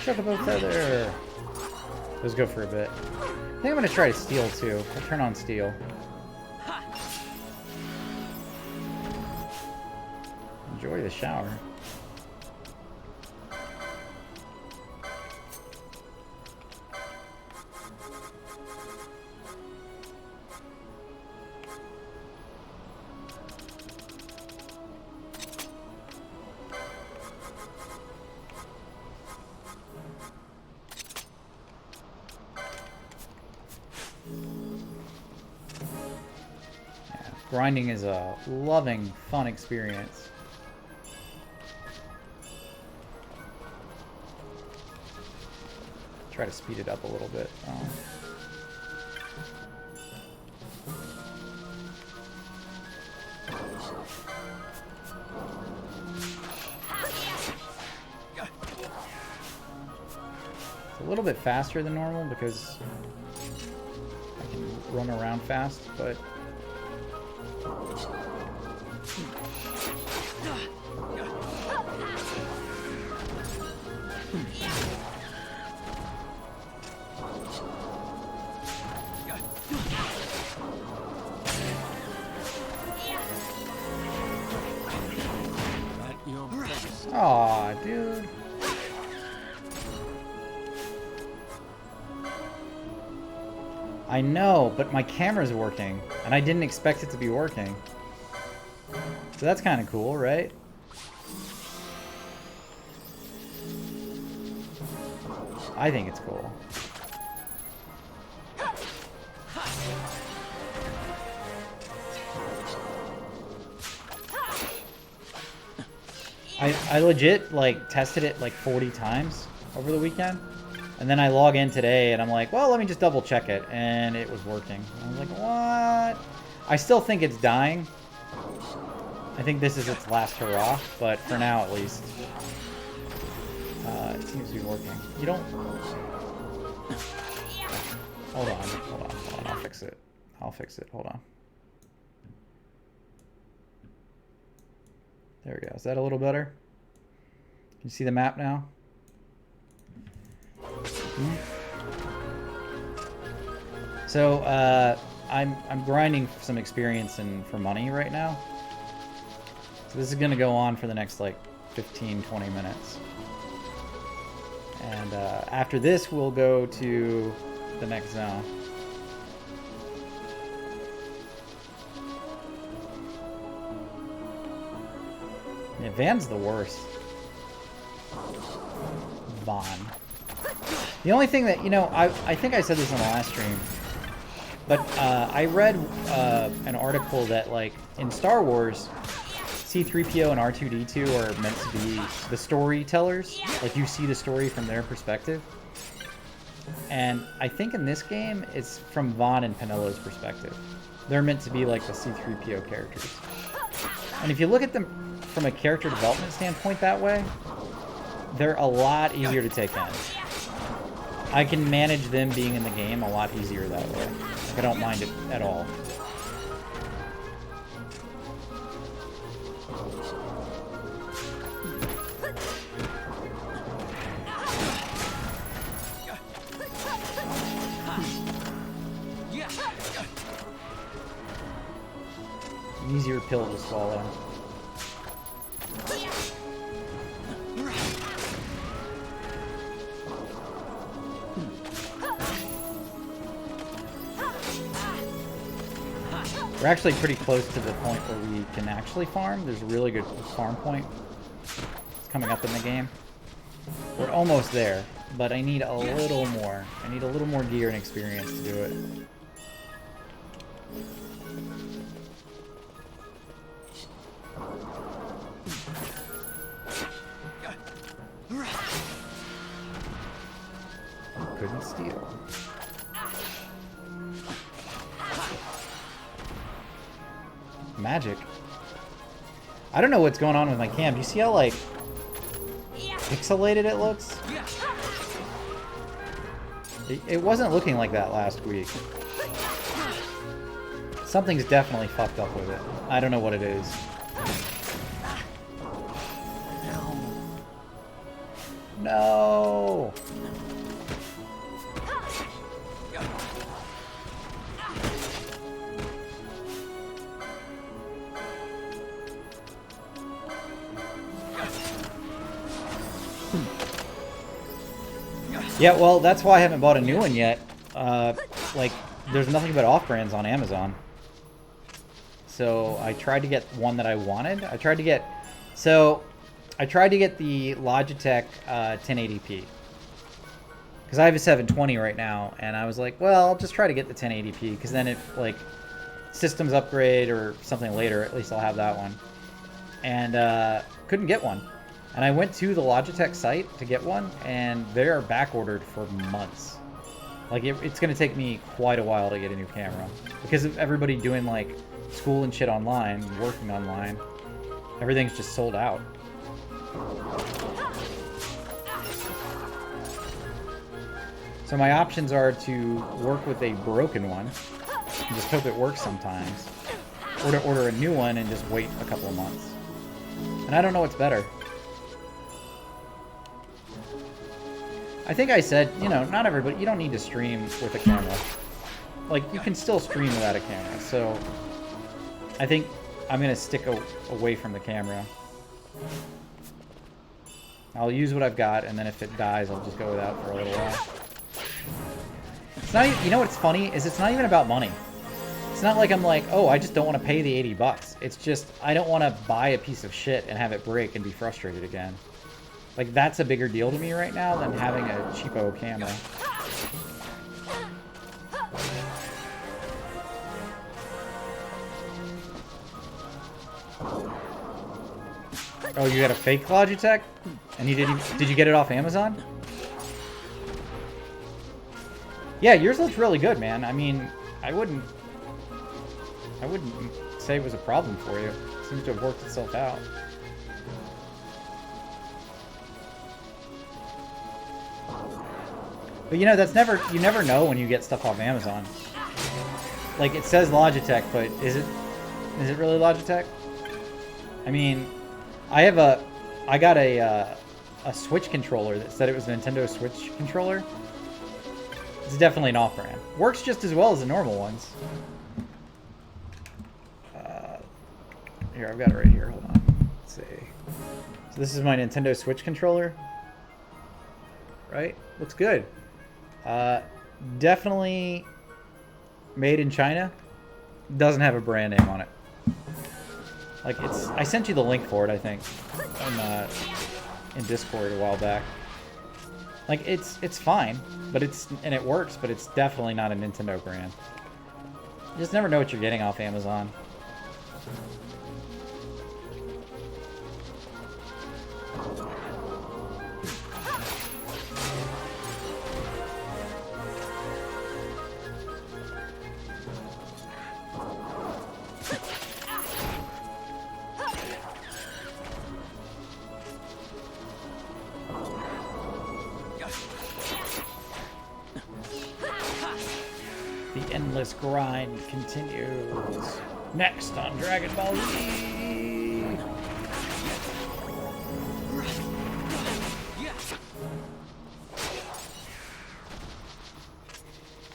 Chocobo feather. Let's go for a bit. I think I'm gonna try to steal too. I'll turn on steal. Enjoy the shower. Grinding is a loving, fun experience. Try to speed it up a little bit. It's a little bit faster than normal because I can run around fast, but aw, dude. I know, but my camera's working, and I didn't expect it to be working. So that's kind of cool, right? I think it's cool. I legit, like, tested it, like, 40 times over the weekend. And then I log in today, and I'm like, well, let me just double check it. And it was working. I was like, what? I still think it's dying. I think this is its last hurrah, but for now, at least, it seems to be working. You don't... Hold on. I'll fix it. Hold on. There we go. Is that a little better? Can you see the map now? So, I'm grinding some experience for money right now. So this is going to go on for the next, like, 15, 20 minutes. And after this, we'll go to the next zone. Yeah, Van's the worst. Vaughn. The only thing that, you know, I think I said this on the last stream, but I read an article that, like, in Star Wars, C-3PO and R2-D2 are meant to be the storytellers. Like, you see the story from their perspective. And I think in this game, it's from Vaughn and Penello's perspective. They're meant to be, like, the C-3PO characters. And if you look at them from a character development standpoint that way, they're a lot easier to take in. I can manage them being in the game a lot easier that way. Like, I don't mind it at all. Easier pill to swallow. We're actually pretty close to the point where we can actually farm. There's a really good farm point. coming up in the game. We're almost there, but I need a little more. I need a little more gear and experience to do it. Couldn't steal. Magic. I don't know what's going on with my cam. Do you see how, like, pixelated it looks? It wasn't looking like that last week. Something's definitely fucked up with it. I don't know what it is. No! Yeah, well, that's why I haven't bought a new one yet. Like, there's nothing but off-brands on Amazon. So I tried to get one that I wanted. I tried to get the Logitech 1080p. Because I have a 720 right now, and I was like, well, I'll just try to get the 1080p, because then if, like, systems upgrade or something later, at least I'll have that one. And couldn't get one. And I went to the Logitech site to get one, and they are back ordered for months. Like, it's going to take me quite a while to get a new camera. Because of everybody doing, like, school and shit online, working online, everything's just sold out. So my options are to work with a broken one, and just hope it works sometimes, or to order a new one and just wait a couple of months. And I don't know what's better. I think I said, you know, not everybody, you don't need to stream with a camera. Like, you can still stream without a camera, so I think I'm going to stick away from the camera. I'll use what I've got, and then if it dies, I'll just go without for a little while. It's not even, you know what's funny? Is it's not even about money. It's not like I'm like, oh, I just don't want to pay the 80 bucks. It's just, I don't want to buy a piece of shit and have it break and be frustrated again. Like, that's a bigger deal to me right now than having a cheapo camera. Oh, you got a fake Logitech? And you did you get it off Amazon? Yeah, yours looks really good, man. I mean, I wouldn't say it was a problem for you. It seems to have worked itself out. But you know, you never know when you get stuff off Amazon. Like, it says Logitech, but is it really Logitech? I mean, I got a Switch controller that said it was a Nintendo Switch controller. It's definitely an off-brand. Works just as well as the normal ones. Here, I've got it right here. Hold on. Let's see. So this is my Nintendo Switch controller. Right? Looks good. Definitely made in China. Doesn't have a brand name on it. Like, I sent you the link for it, I think, in Discord a while back. Like, it's fine, but and it works, but it's definitely not a Nintendo brand. You just never know what you're getting off Amazon. The endless grind continues. Next on Dragon Ball Z.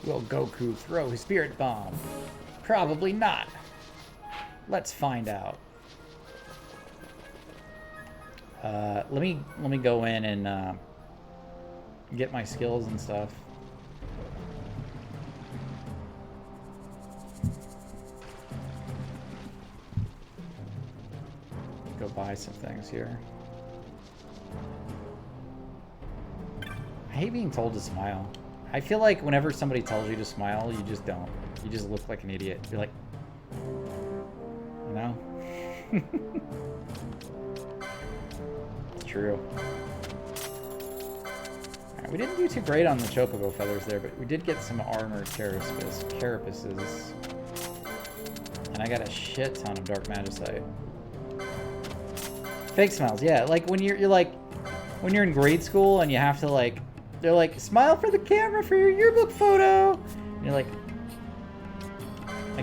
Will Goku throw his spirit bomb? Probably not. Let's find out. Let me go in and get my skills and stuff. Go buy some things here. I hate being told to smile. I feel like whenever somebody tells you to smile, you just don't. You just look like an idiot. You're like, you know? It's true. Alright, we didn't do too great on the chocobo feathers there, but we did get some armored carapaces. And I got a shit ton of dark magicite. Fake smiles, yeah. Like when you're like, when you're in grade school and you have to like, they're like, smile for the camera for your yearbook photo. And you're like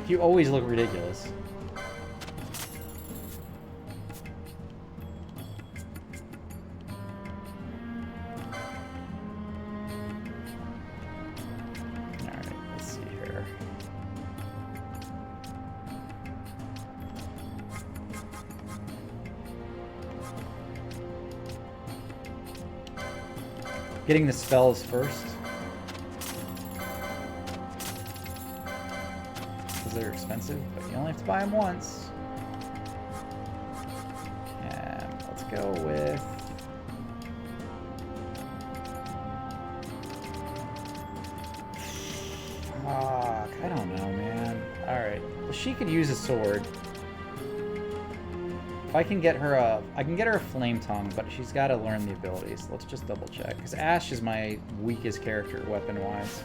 you always look ridiculous. Alright, let's see here. Getting the spells first. Because they're expensive, but you only have to buy them once. And let's go with... Fuck, I don't know, man. Alright. Well, she could use a sword. If I can get her I can get her a flame tongue, but she's got to learn the abilities. Let's just double check, because Ash is my weakest character weapon-wise.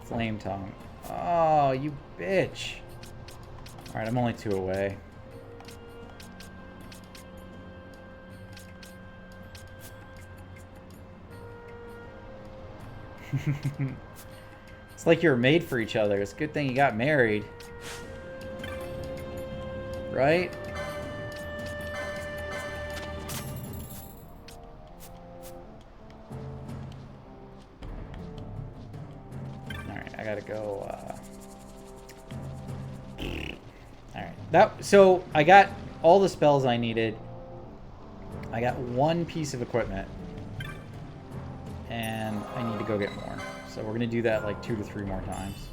Flame tongue. Oh, you bitch. All right, I'm only 2 away. It's like you're made for each other. It's a good thing you got married. Right? Alright, I gotta go, Alright, so I got all the spells I needed. I got 1 piece of equipment. And I need to go get more. So we're going to do that like 2 to 3 more times.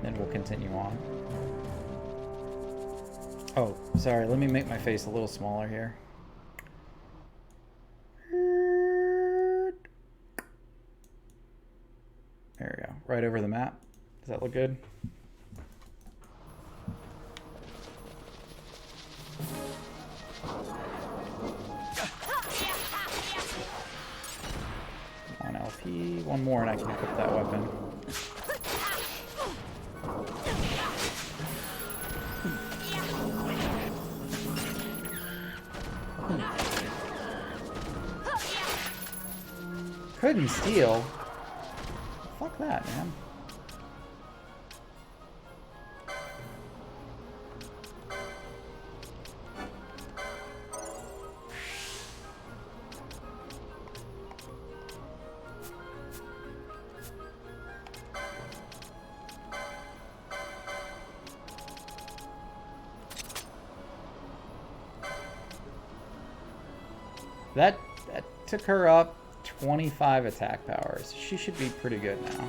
Then we'll continue on. Oh, sorry. Let me make my face a little smaller here. There we go. Right over the map. Does that look good? One LP, 1 more, and I can equip that weapon. Couldn't steal. Fuck that, man. That took her up 25 attack powers. She should be pretty good now.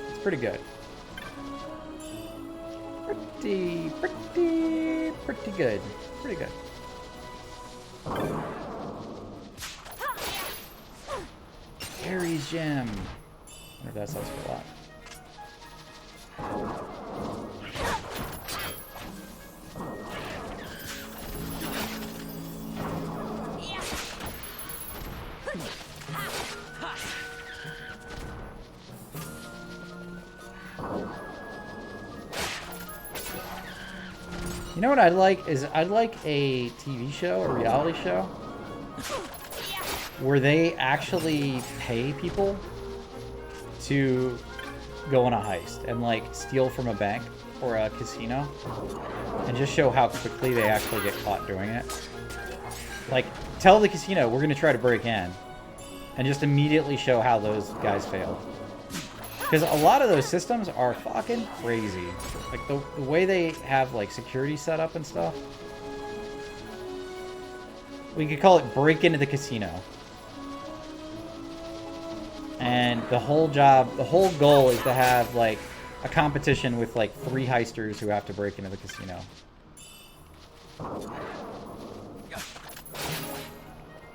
It's pretty good. Pretty good. Pretty good. Ares gem. I wonder if that sells for a lot. You know what I'd like is I'd like a TV show, a reality show, where they actually pay people to go on a heist and like steal from a bank or a casino and just show how quickly they actually get caught doing it. Like, tell the casino we're gonna try to break in and just immediately show how those guys failed. Because a lot of those systems are fucking crazy. Like, the way they have, like, security set up and stuff. We could call it break into the casino. And the whole goal is to have, like, a competition with, like, 3 heisters who have to break into the casino.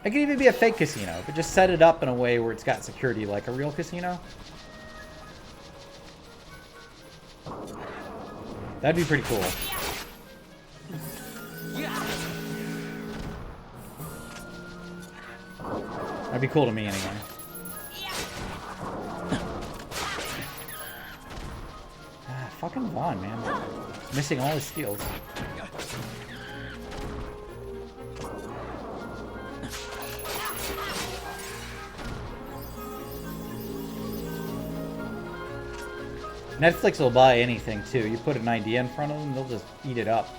It could even be a fake casino, but just set it up in a way where it's got security like a real casino. That'd be pretty cool. That'd be cool to me anyway. Fucking Vaughn, man. Missing all his skills. Netflix will buy anything, too. You put an idea in front of them, they'll just eat it up.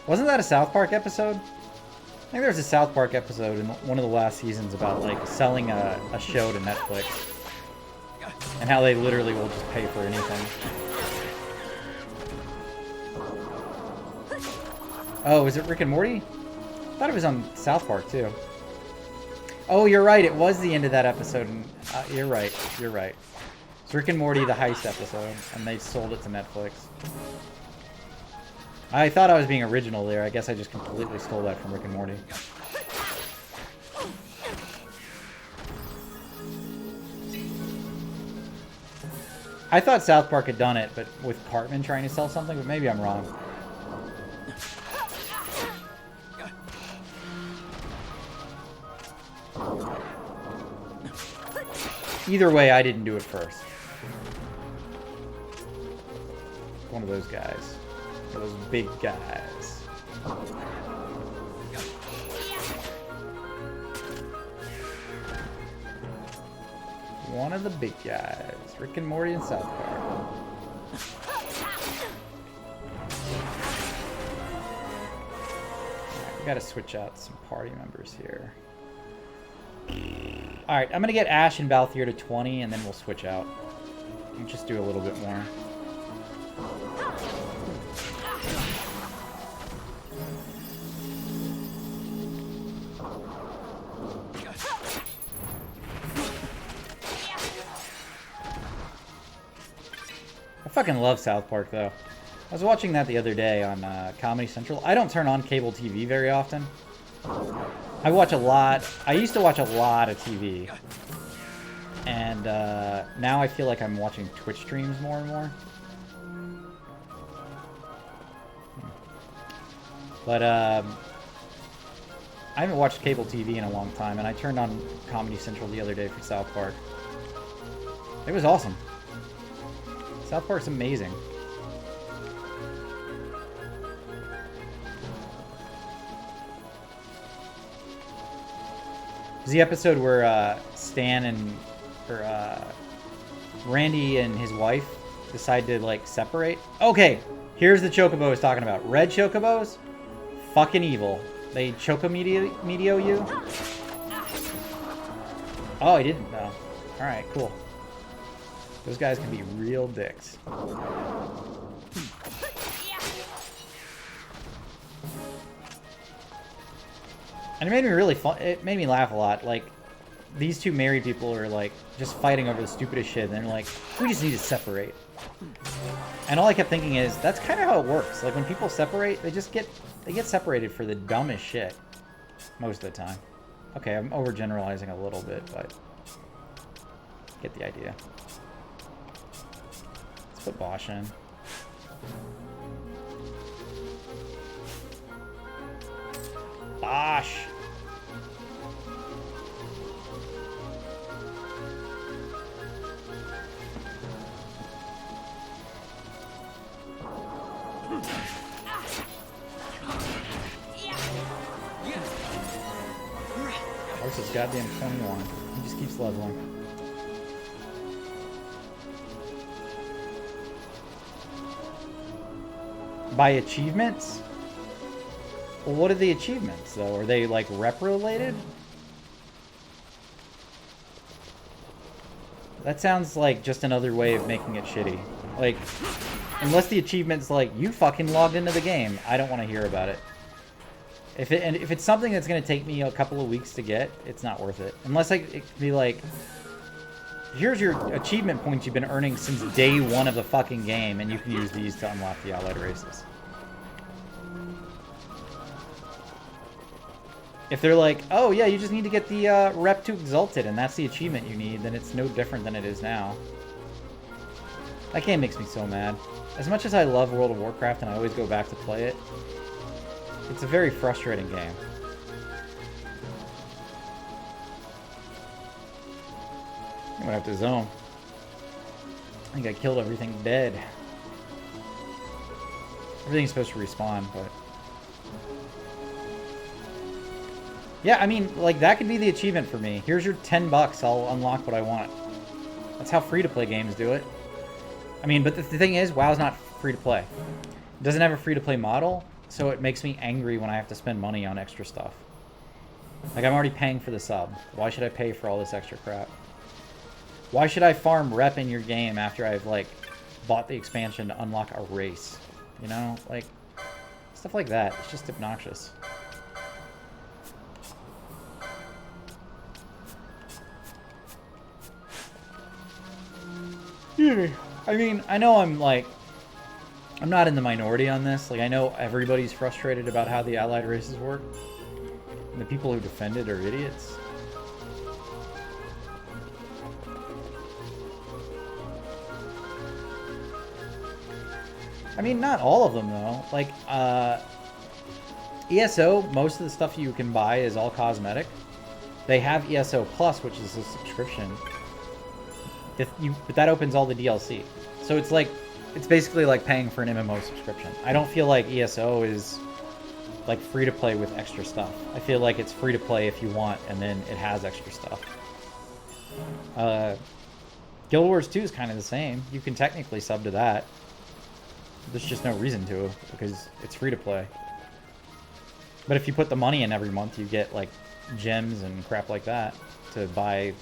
Wasn't that a South Park episode? I think there was a South Park episode in one of the last seasons about, like, selling a show to Netflix. And how they literally will just pay for anything. Oh, is it Rick and Morty? I thought it was on South Park, too. Oh, you're right. It was the end of that episode. And, you're right. You're right. It's Rick and Morty, the heist episode, and they sold it to Netflix. I thought I was being original there. I guess I just completely stole that from Rick and Morty. I thought South Park had done it, but with Cartman trying to sell something, but maybe I'm wrong. Either way, I didn't do it first. One of those guys. One of those big guys. One of the big guys. Rick and Morty and South Park. Alright, we gotta switch out some party members here. Alright, I'm gonna get Ash and Balthier to 20 and then we'll switch out. And just do a little bit more. I fucking love South Park, though. I was watching that the other day on Comedy Central. I don't turn on cable TV very often. I watch a lot. I used to watch a lot of TV. And now I feel like I'm watching Twitch streams more and more. But I haven't watched cable TV in a long time, and I turned on Comedy Central the other day for South Park. It was awesome. South Park's amazing. It was the episode where Stan and Randy and his wife decide to like separate. Okay, here's the chocobo I was talking about. Red chocobos, fucking evil. They chocomedio you. Oh, he didn't though. All right, cool. Those guys can be real dicks. And it made me really fun. It made me laugh a lot. Like, these two married people are like just fighting over the stupidest shit. And they're like, we just need to separate. And all I kept thinking is, that's kind of how it works. Like when people separate, they get separated for the dumbest shit most of the time. Okay, I'm overgeneralizing a little bit, but get the idea. Let's put Bosch in. Bosch. Where's this goddamn 21? He just keeps leveling. By achievements? Well, what are the achievements, though? Are they, like, rep-related? That sounds like just another way of making it shitty. Like, unless the achievement's like, you fucking logged into the game, I don't want to hear about it. If it's something that's going to take me a couple of weeks to get, it's not worth it. Unless it could be like, here's your achievement points you've been earning since day one of the fucking game, and you can use these to unlock the allied races. If they're like, oh yeah, you just need to get the rep to Exalted, and that's the achievement you need, then it's no different than it is now. That game makes me so mad. As much as I love World of Warcraft and I always go back to play it, it's a very frustrating game. I'm gonna have to zone. I think I killed everything dead. Everything's supposed to respawn, but... yeah, I mean, like, that could be the achievement for me. Here's your $10, I'll unlock what I want. That's how free-to-play games do it. I mean, but the thing is, WoW's not free-to-play. It doesn't have a free-to-play model, so it makes me angry when I have to spend money on extra stuff. Like, I'm already paying for the sub. Why should I pay for all this extra crap? Why should I farm rep in your game after I've, like, bought the expansion to unlock a race? You know? Like, stuff like that. It's just obnoxious. I mean, I know I'm not in the minority on this. Like, I know everybody's frustrated about how the allied races work. And the people who defend it are idiots. I mean, not all of them, though. Like, ESO, most of the stuff you can buy is all cosmetic. They have ESO Plus, which is a subscription. But that opens all the DLC. So it's like, it's basically like paying for an MMO subscription. I don't feel like ESO is like free to play with extra stuff. I feel like it's free to play if you want, and then it has extra stuff. Guild Wars 2 is kind of the same. You can technically sub to that. There's just no reason to, because it's free to play. But if you put the money in every month, you get like gems and crap like that to buy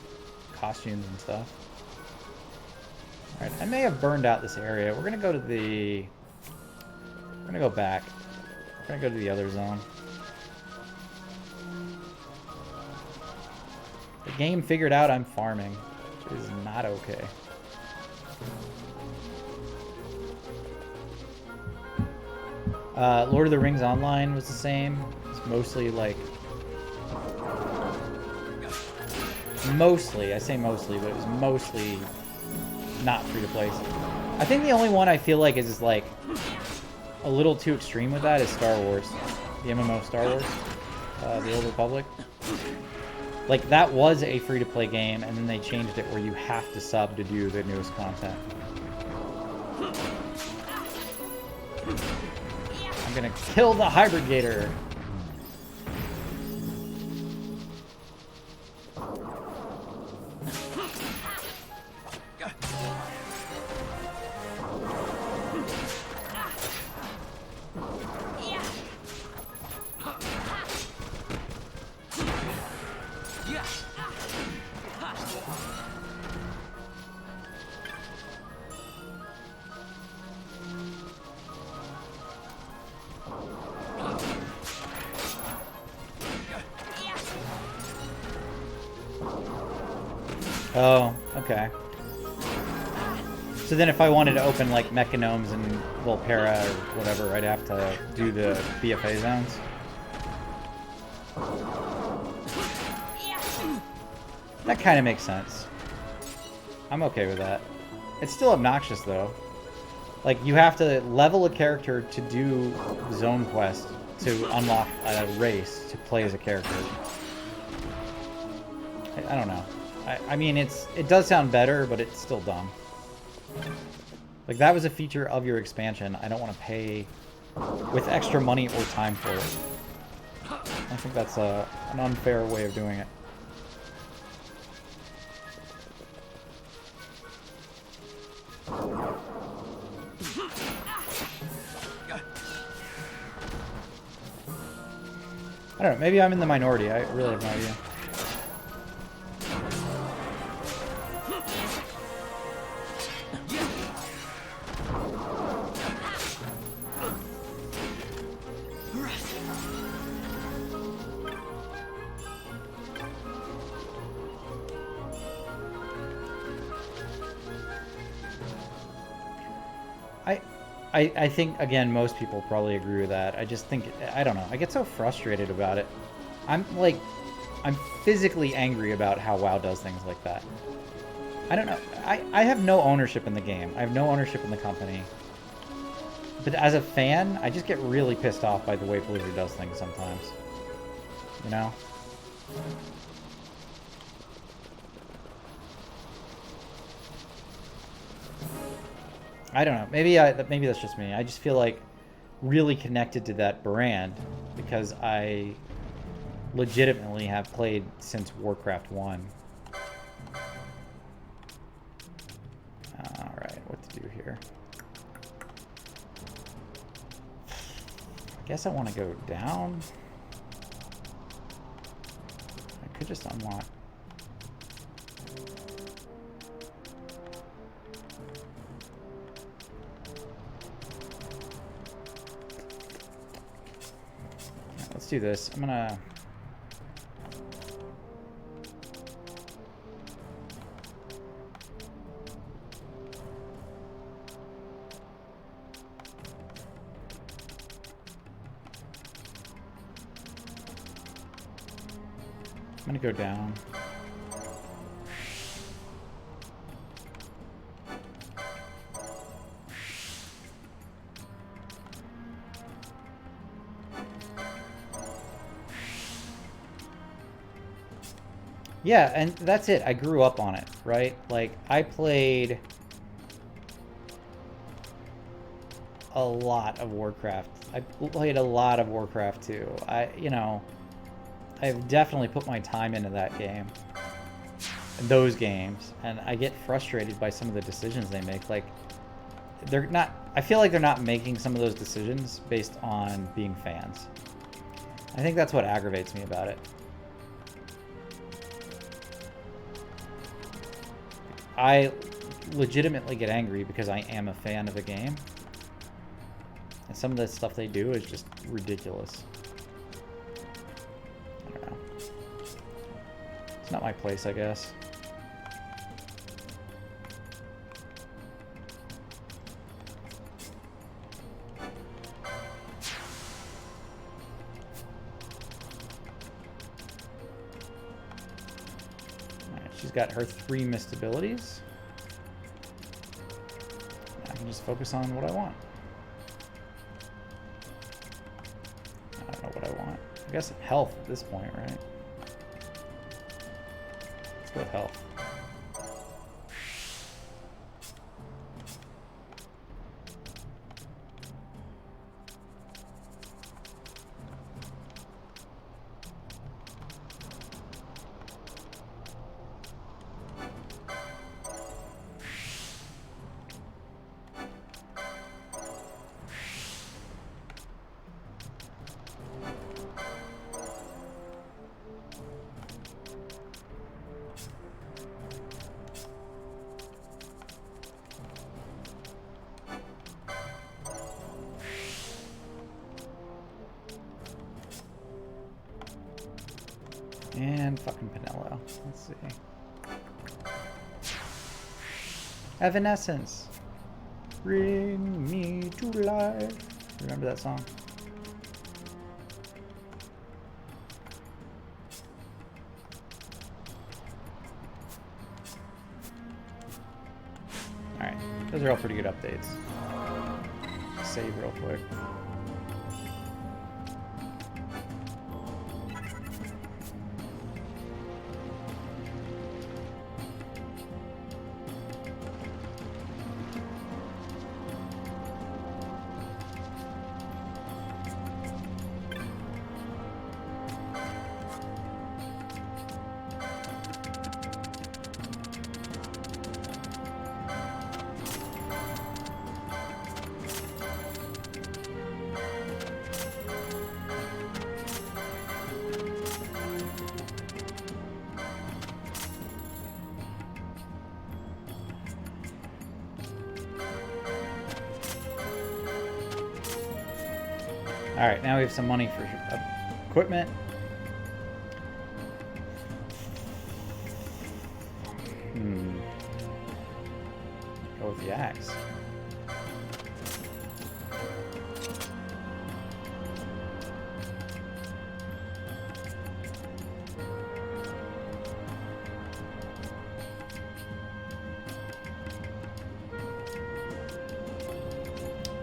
costumes and stuff. Alright, I may have burned out this area. We're gonna go to the... we're gonna go back. We're gonna go to the other zone. The game figured out I'm farming, which is not okay. Lord of the Rings Online was the same. It's mostly like... mostly, I say mostly, but it was mostly not free to play. I think the only one I feel like is like a little too extreme with that is Star Wars. The MMO Star Wars. The Old Republic. Like, that was a free to play game, and then they changed it where you have to sub to do the newest content. I'm gonna kill the Hybrid Gator. Oh, okay. So then if I wanted to open, like, Mechanomes and Volpera or whatever, I'd have to do the BFA zones? That kind of makes sense. I'm okay with that. It's still obnoxious, though. Like, you have to level a character to do zone quest to unlock a race to play as a character. I don't know. I mean, it does sound better, but it's still dumb. Like, that was a feature of your expansion. I don't want to pay with extra money or time for it. I think that's an unfair way of doing it. I don't know, maybe I'm in the minority. I really have no idea. I think, again, most people probably agree with that. I just think, I don't know. I get so frustrated about it. I'm physically angry about how WoW does things like that. I don't know. I have no ownership in the game. I have no ownership in the company. But as a fan, I just get really pissed off by the way Blizzard does things sometimes. You know? I don't know. Maybe that's just me. I just feel like really connected to that brand because I legitimately have played since Warcraft 1. Alright, what to do here? I guess I want to go down. I could just unlock. Let's do this. I'm gonna... go down. Yeah, and that's it. I grew up on it, right? Like, I played a lot of Warcraft. I played a lot of Warcraft 2. I've definitely put my time into that game, those games, and I get frustrated by some of the decisions they make. Like, they're not, I feel like they're not making some of those decisions based on being fans. I think that's what aggravates me about it. I legitimately get angry because I am a fan of the game, and some of the stuff they do is just ridiculous. It's not my place, I guess. Alright, she's got her 3 missed abilities. I can just focus on what I want. I don't know what I want. I guess health at this point, right? With health. And fucking Pinello. Let's see. Evanescence. Bring me to life. Remember that song? Alright. Those are all pretty good updates. Save real quick. Alright, now we have some money for equipment. Go with the axe.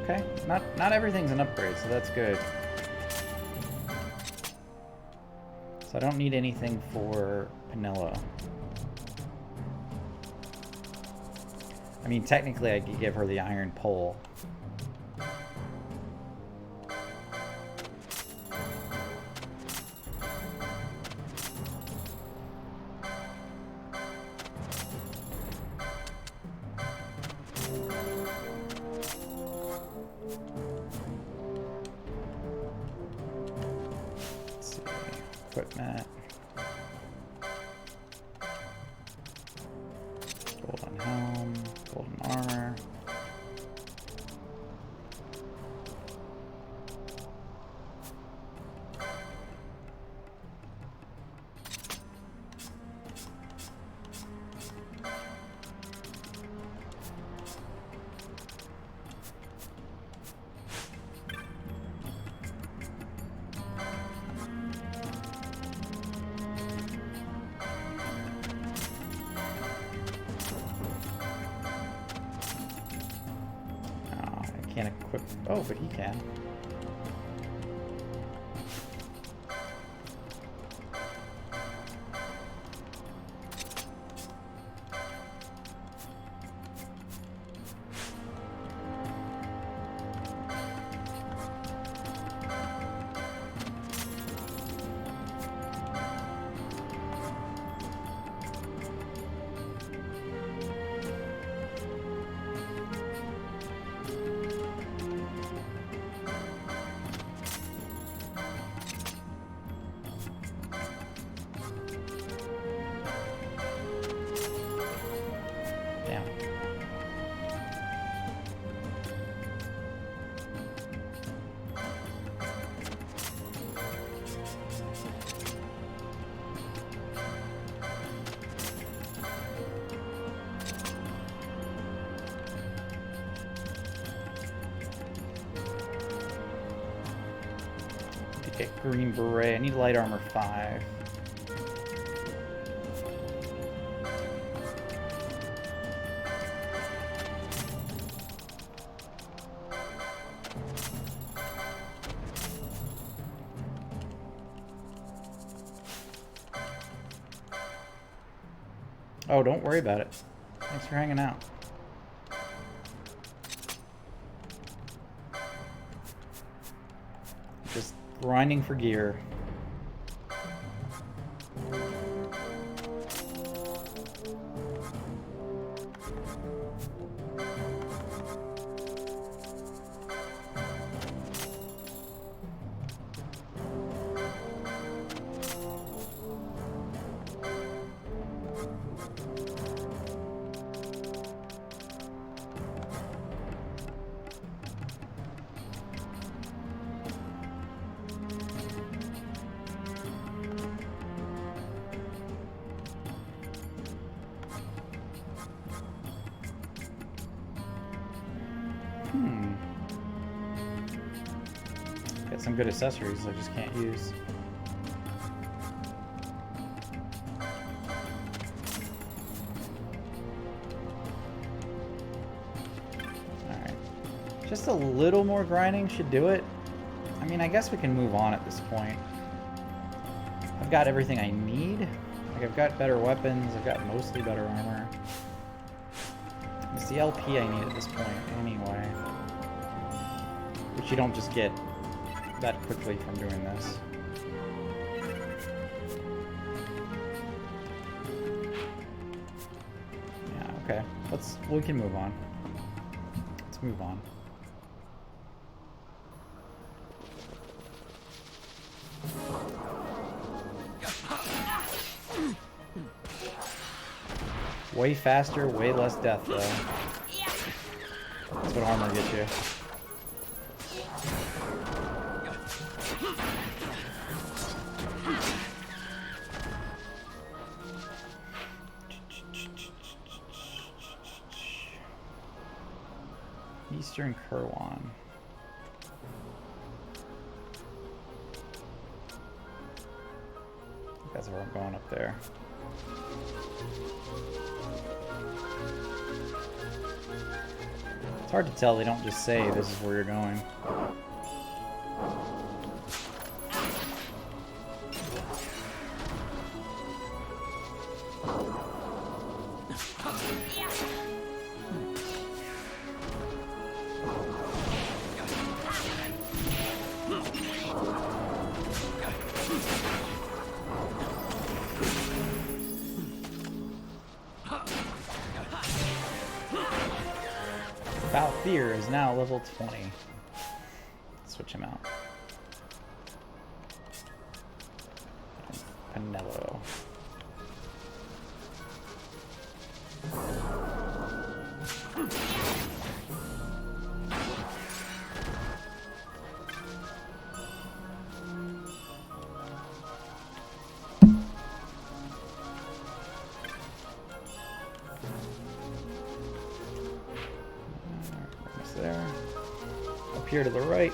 Okay, not everything's an upgrade, so that's good. So I don't need anything for Penelo. I mean, technically I could give her the iron pole. Let's see, equipment. Golden helm, golden armor. Can't equip. Oh, but he can. Damn. Need to get green beret. I need light armor 5. Oh, don't worry about it. Thanks for hanging out. Just grinding for gear. Got some good accessories I just can't use. Alright. Just a little more grinding should do it. I mean, I guess we can move on at this point. I've got everything I need. Like, I've got better weapons, I've got mostly better armor. It's the LP I need at this point anyway. Which you don't just get that quickly from doing this. Yeah, okay. We can move on. Let's move on. Way faster, way less death though. That's what armor gets you. Eastern Kerwan. That's where I'm going up there. It's hard to tell. They don't just say this is where you're going. Balthier is now level 20. Switch him out. Pinello. There. Up here to the right.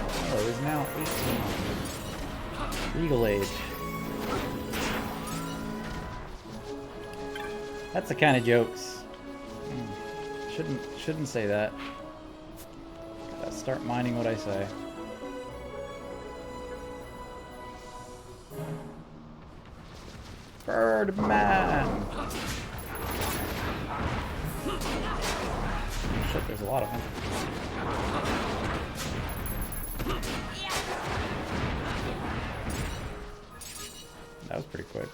Oh, he's now 18. Legal age. That's the kind of jokes. Shouldn't say that. Gotta start minding what I say. Birdman! Shit, there's a lot of them. That was pretty quick.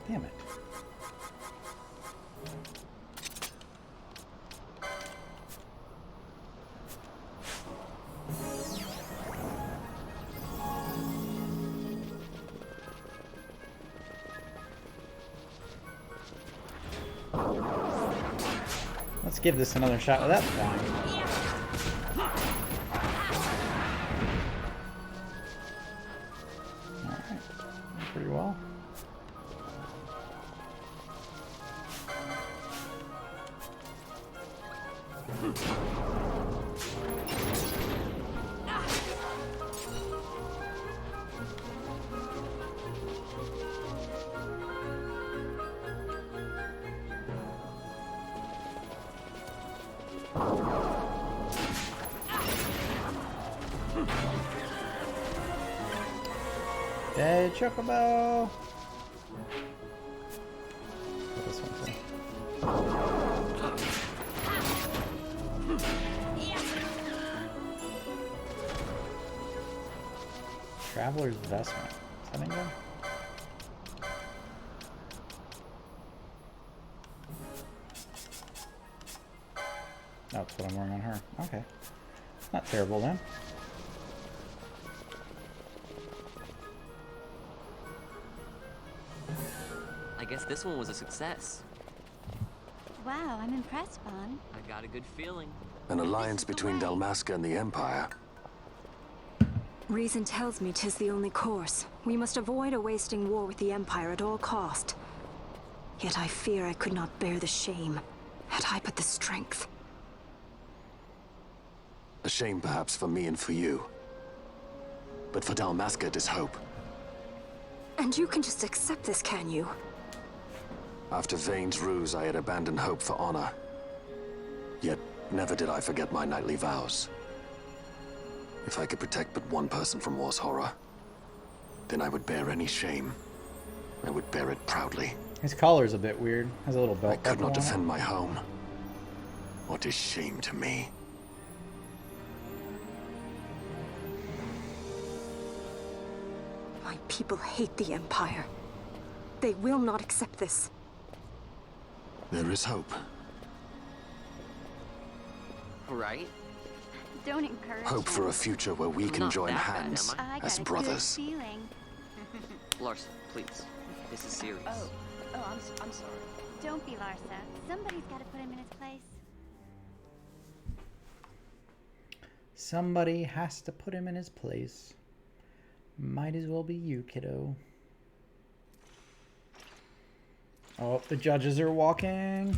Damn it. Let's give this another shot without flying. Alright, pretty well. Dead Chocobo! This one too. Traveler's Vestment. Is that anything? Oh, that's what I'm wearing on her. Okay. Not terrible then. I guess this one was a success. Wow, I'm impressed, Vaughn. I got a good feeling. An alliance between Dalmasca and the Empire. Reason tells me 'tis the only course. We must avoid a wasting war with the Empire at all cost. Yet I fear I could not bear the shame, had I but the strength. A shame perhaps for me and for you. But for Dalmasca, it is hope. And you can just accept this, can you? After Vane's ruse, I had abandoned hope for honor. Yet, never did I forget my knightly vows. If I could protect but one person from war's horror, then I would bear any shame. I would bear it proudly. His collar's a bit weird. Has a little belt. I could not defend my home. What is shame to me? My people hate the Empire. They will not accept this. There is hope. Right? Don't encourage Hope for a future where we can Not join that bad, hands am I got as a brothers. good feeling. Larsa, please. This is serious. I'm sorry. Don't be Larsa. Somebody's got to put him in his place. Somebody has to put him in his place. Might as well be you, kiddo. Oh, the judges are walking.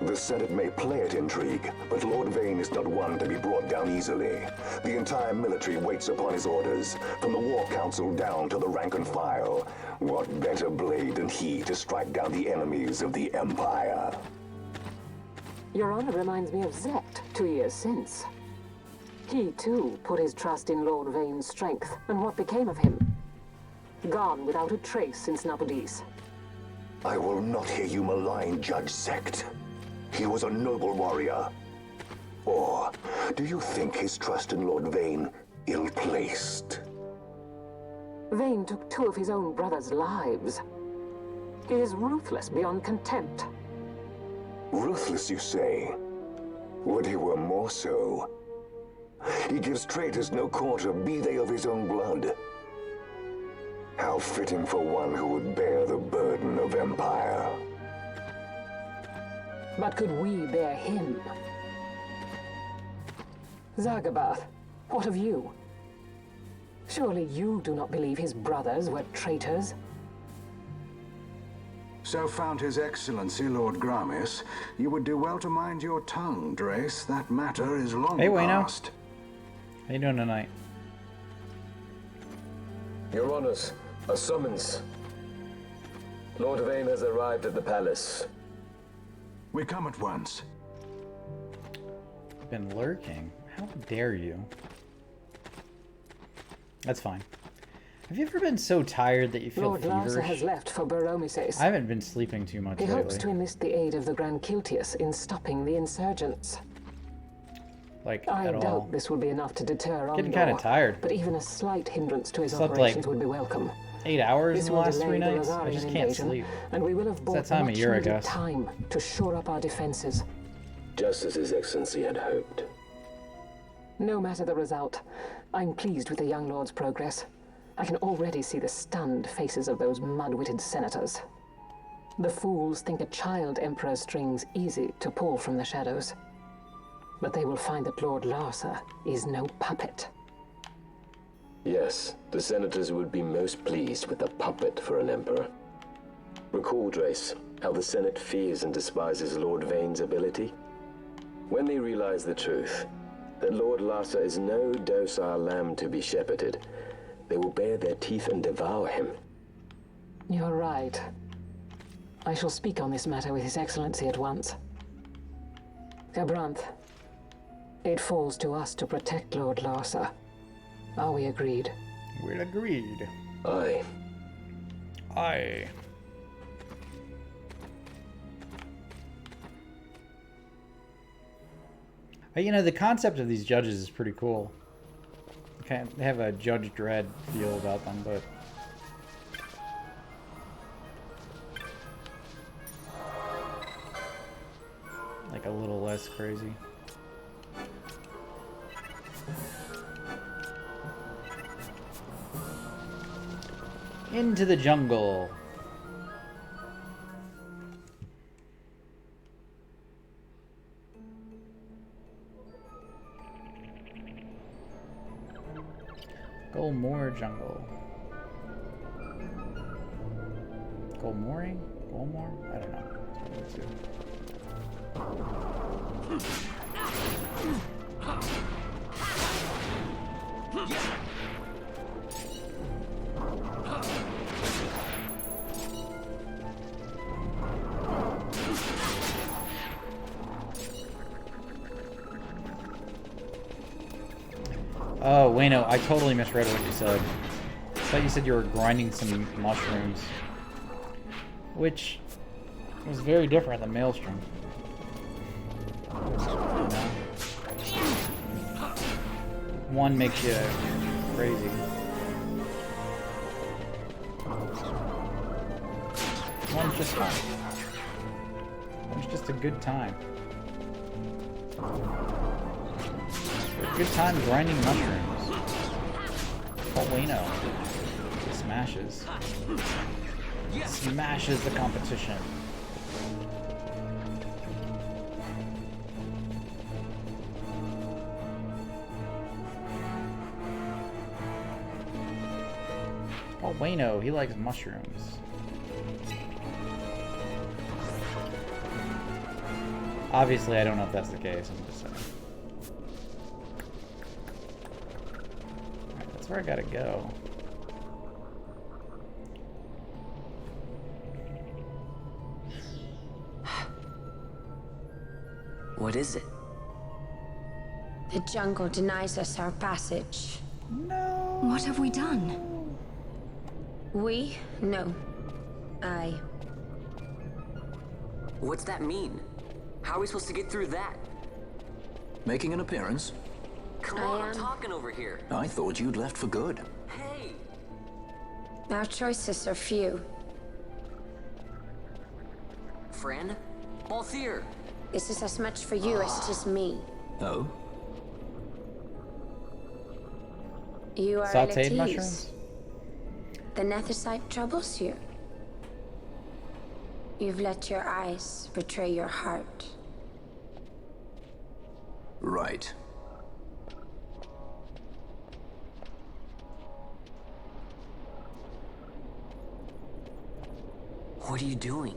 The Senate may play at intrigue, but Lord Vane is not one to be brought down easily. The entire military waits upon his orders, from the War Council down to the rank and file. What better blade than he to strike down the enemies of the Empire? Your Honor reminds me of Zet 2 years since. He, too, put his trust in Lord Vane's strength, and what became of him? Gone without a trace since Nabudis. I will not hear you malign Judge Sect. He was a noble warrior. Or do you think his trust in Lord Vane ill-placed? Vane took 2 of his own brothers' lives. He is ruthless beyond contempt. Ruthless, you say? Would he were more so. He gives traitors no quarter, be they of his own blood. How fitting for one who would bear the burden of empire. But could we bear him? Zagabath, what of you? Surely you do not believe his brothers were traitors? So found His Excellency Lord Gramis, you would do well to mind your tongue, Drace. That matter is long Hey, Wayno. past. How you doing tonight? Your Honors, a summons. Lord Vane has arrived at the palace. We come at once. Been lurking. How dare you? That's fine. Have you ever been so tired that you feel Lord Larsa feverish? has left for Baromises. I haven't been sleeping too much He lately. hopes to enlist the aid of the Grand Kiltius in stopping the insurgents. Like, I at doubt all. this will be enough to deter Getting Ondor, kind of tired. but even a slight hindrance to his Slept, operations like, would be welcome. 8 hours This in the will last delay 3 the nights? I Rosarian just can't invasion, sleep. and we will have bought that time of much year, I needed guess. time to shore up our defenses. Just as His Excellency had hoped. No matter the result, I'm pleased with the young lord's progress. I can already see the stunned faces of those mud-witted senators. The fools think a child emperor's strings easy to pull from the shadows. But they will find that Lord Larsa is no puppet. Yes, the senators would be most pleased with a puppet for an emperor. Recall, Drace, how the Senate fears and despises Lord Vane's ability. When they realize the truth, that Lord Larsa is no docile lamb to be shepherded, they will bare their teeth and devour him. You're right. I shall speak on this matter with His Excellency at once. Gabranth, it falls to us to protect Lord Larsa. Are we agreed? We're agreed. Aye. Aye. You know, the concept of these judges is pretty cool. They have a Judge Dredd feel about them, but... like a little less crazy. Into the jungle. Go more jungle. Go mooring? Go more? I don't know. Let's see. Oh, Wayno, I totally misread what you said. I thought you said you were grinding some mushrooms. Which, It was very different than Maelstrom. One makes you crazy. One's just fun. One's just a good time. A good time grinding mushrooms. Volcano. Smashes. Smashes the competition. Oh, Wayno, he likes mushrooms. Obviously, I don't know if that's the case. I'm just saying. Alright, that's where I gotta go. What is it? The jungle denies us our passage. No. What have we done? We? No. I. What's that mean? How are we supposed to get through that? Making an appearance? Come on, I'm talking over here. I thought you'd left for good. Hey! Our choices are few. Friend? Balthier! This is as much for you as it is me. Oh? You are Sauteed ill at mushrooms? ease. The Nethicite troubles you. You've let your eyes betray your heart. Right. What are you doing?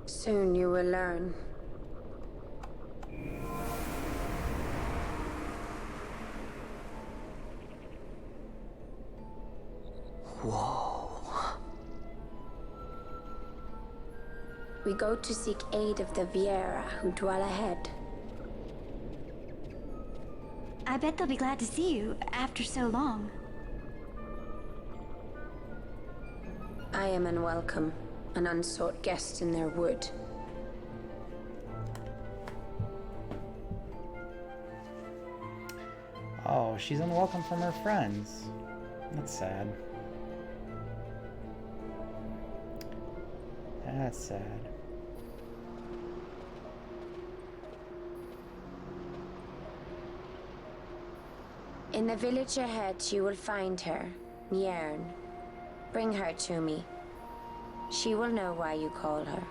Soon you will learn. Whoa. We go to seek aid of the Viera who dwell ahead. I bet they'll be glad to see you after so long. I am unwelcome, an unsought guest in their wood. Oh, she's unwelcome from her friends. That's sad. That's sad. In the village ahead, you will find her, Nyearn. Bring her to me. She will know why you call her.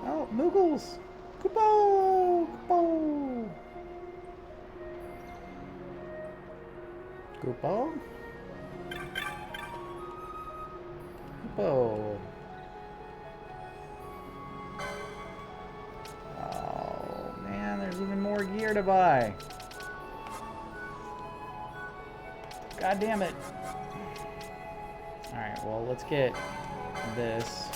Oh, Moogles! Kupo! Kupo! Kupo? Kupo. Oh, man, there's even more gear to buy. God damn it. Alright, well, let's get this.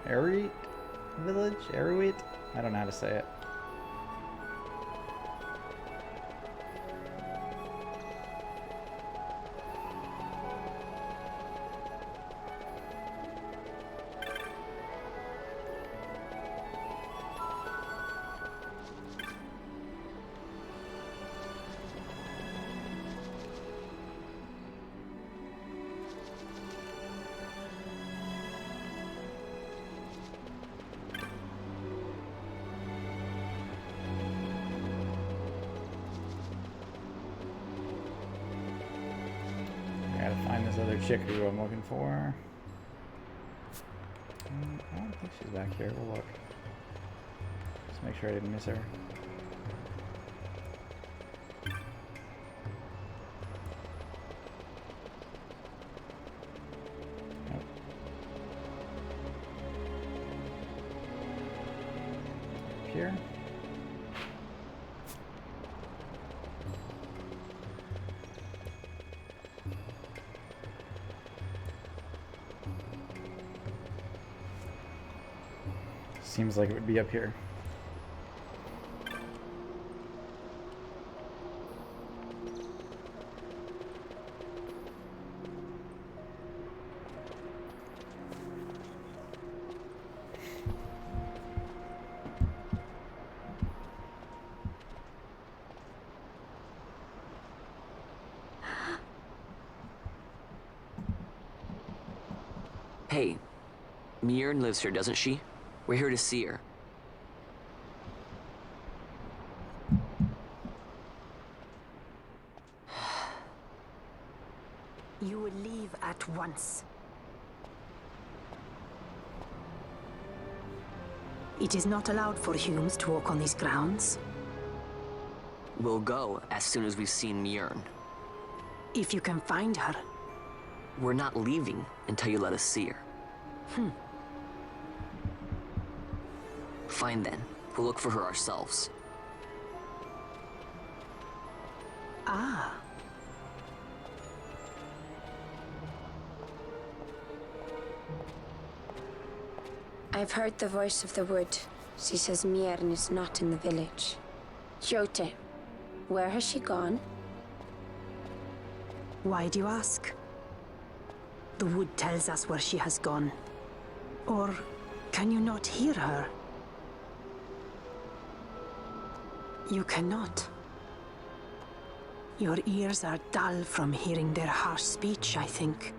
Aerit village? Aerit? I don't know how to say it. Other chick who I'm looking for. I don't think she's back here. We'll look. Just make sure I didn't miss her. Nope. Up here. Seems like it would be up here. Hey, Mjorn lives here, doesn't she? We're here to see her. You will leave at once. It is not allowed for humans to walk on these grounds. We'll go as soon as we've seen Mjorn. If you can find her. We're not leaving until you let us see her. Fine then. We'll look for her ourselves. Ah. I've heard the voice of the wood. She says Mjorn is not in the village. Jote, where has she gone? Why do you ask? The wood tells us where she has gone. Or can you not hear her? You cannot. Your ears are dull from hearing their harsh speech, I think.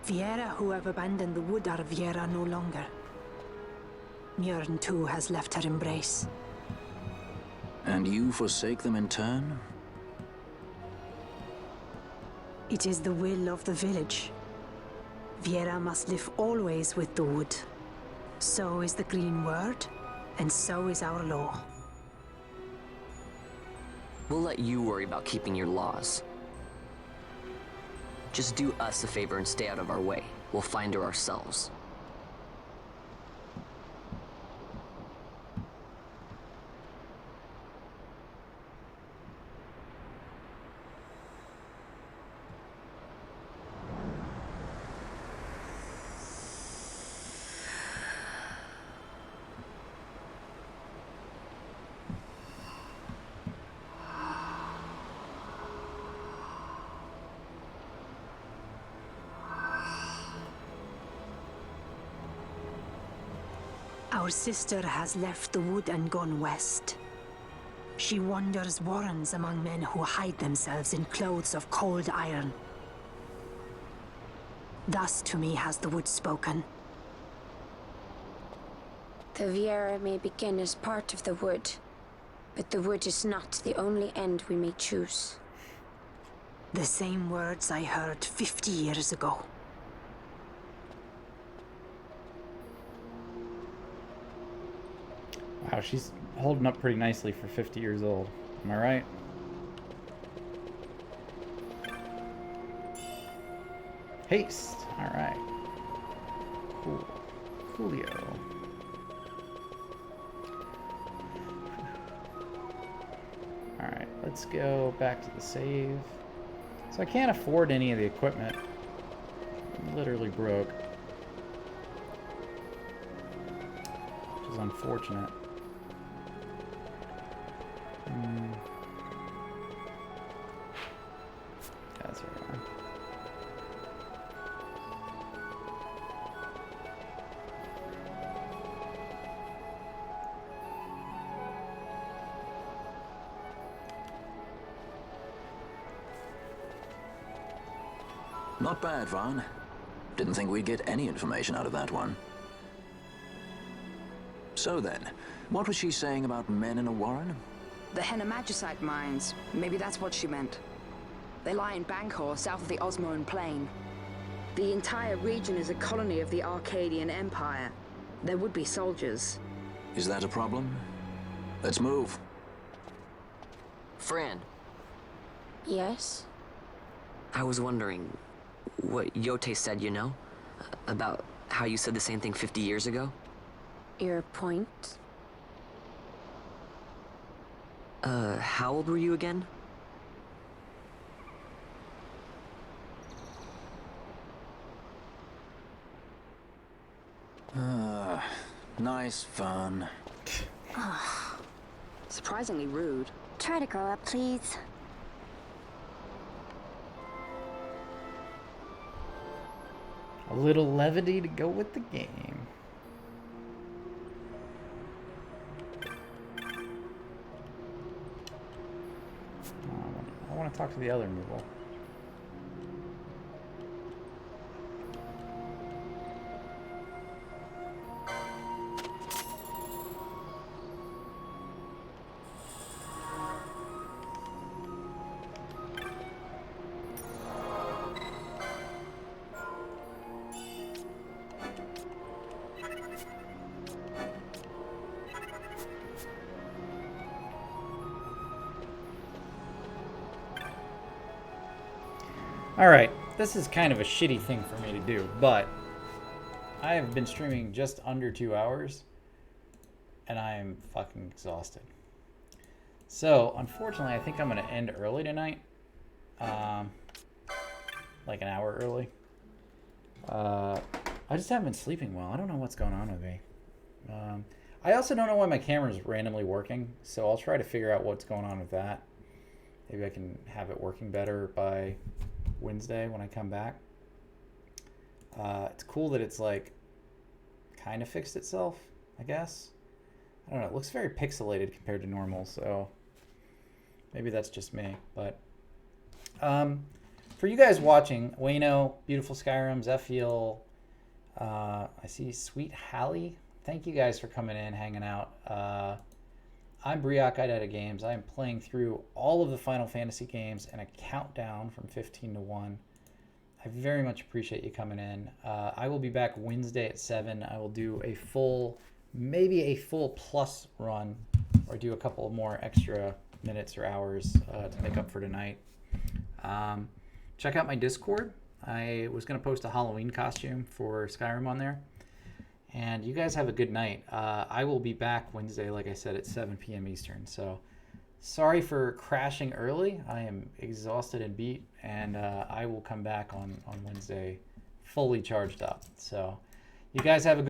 Viera who have abandoned the wood are Viera no longer. Mjorn too has left her embrace. And you forsake them in turn? It is the will of the village. Viera must live always with the wood. So is the green word, and so is our law. We'll let you worry about keeping your laws. Just do us a favor and stay out of our way. We'll find her ourselves. Our sister has left the wood and gone west. She wanders warrens among men who hide themselves in clothes of cold iron. Thus to me has the wood spoken. The Viera may begin as part of the wood, but the wood is not the only end we may choose. The same words I heard 50 years ago. Wow, she's holding up pretty nicely for 50 years old. Am I right? Haste. All right. Cool. Coolio. All right, let's go back to the save. So I can't afford any of the equipment. I'm literally broke. is unfortunate. That's all right. Not bad, Vaughn. Didn't think we'd get any information out of that one. So then, what was she saying about men in a warren? The Henna-Magicite mines. Maybe that's what she meant. They lie in Bangkor, south of the Osmoan Plain. The entire region is a colony of the Arcadian Empire. There would be soldiers. Is that a problem? Let's move. Fran, Yes? I was wondering what Yote said, you know? About how you said the same thing 50 years ago? Your point? How old were you again? Nice fun. Surprisingly rude. Try to grow up, please. A little levity to go with the game. I want to talk to the other Moogle. Alright, this is kind of a shitty thing for me to do, but I have been streaming just under 2 hours, and I am fucking exhausted. So, unfortunately, I think I'm going to end early tonight. Like an hour early. I just haven't been sleeping well. I don't know what's going on with me. I also don't know why my camera is randomly working, so I'll try to figure out what's going on with that. Maybe I can have it working better by Wednesday when I come back. It's cool that it's like kind of fixed itself, I guess. I don't know, it looks very pixelated compared to normal, so maybe that's just me. But for you guys watching, Wayno, Beautiful Skyrims, Effiel, I see Sweet Hallie. Thank you guys for coming in, hanging out. I'm Briac Idetta Games. I am playing through all of the Final Fantasy games and a countdown from 15 to 1. I very much appreciate you coming in. I will be back Wednesday at 7. I will do a full, maybe a full plus run, or do a couple more extra minutes or hours to make up for tonight. Check out my Discord. I was going to post a Halloween costume for Skyrim on there. And you guys have a good night. I will be back Wednesday, like I said, at 7 p.m. Eastern. So sorry for crashing early. I am exhausted and beat. And I will come back on Wednesday fully charged up. So you guys have a good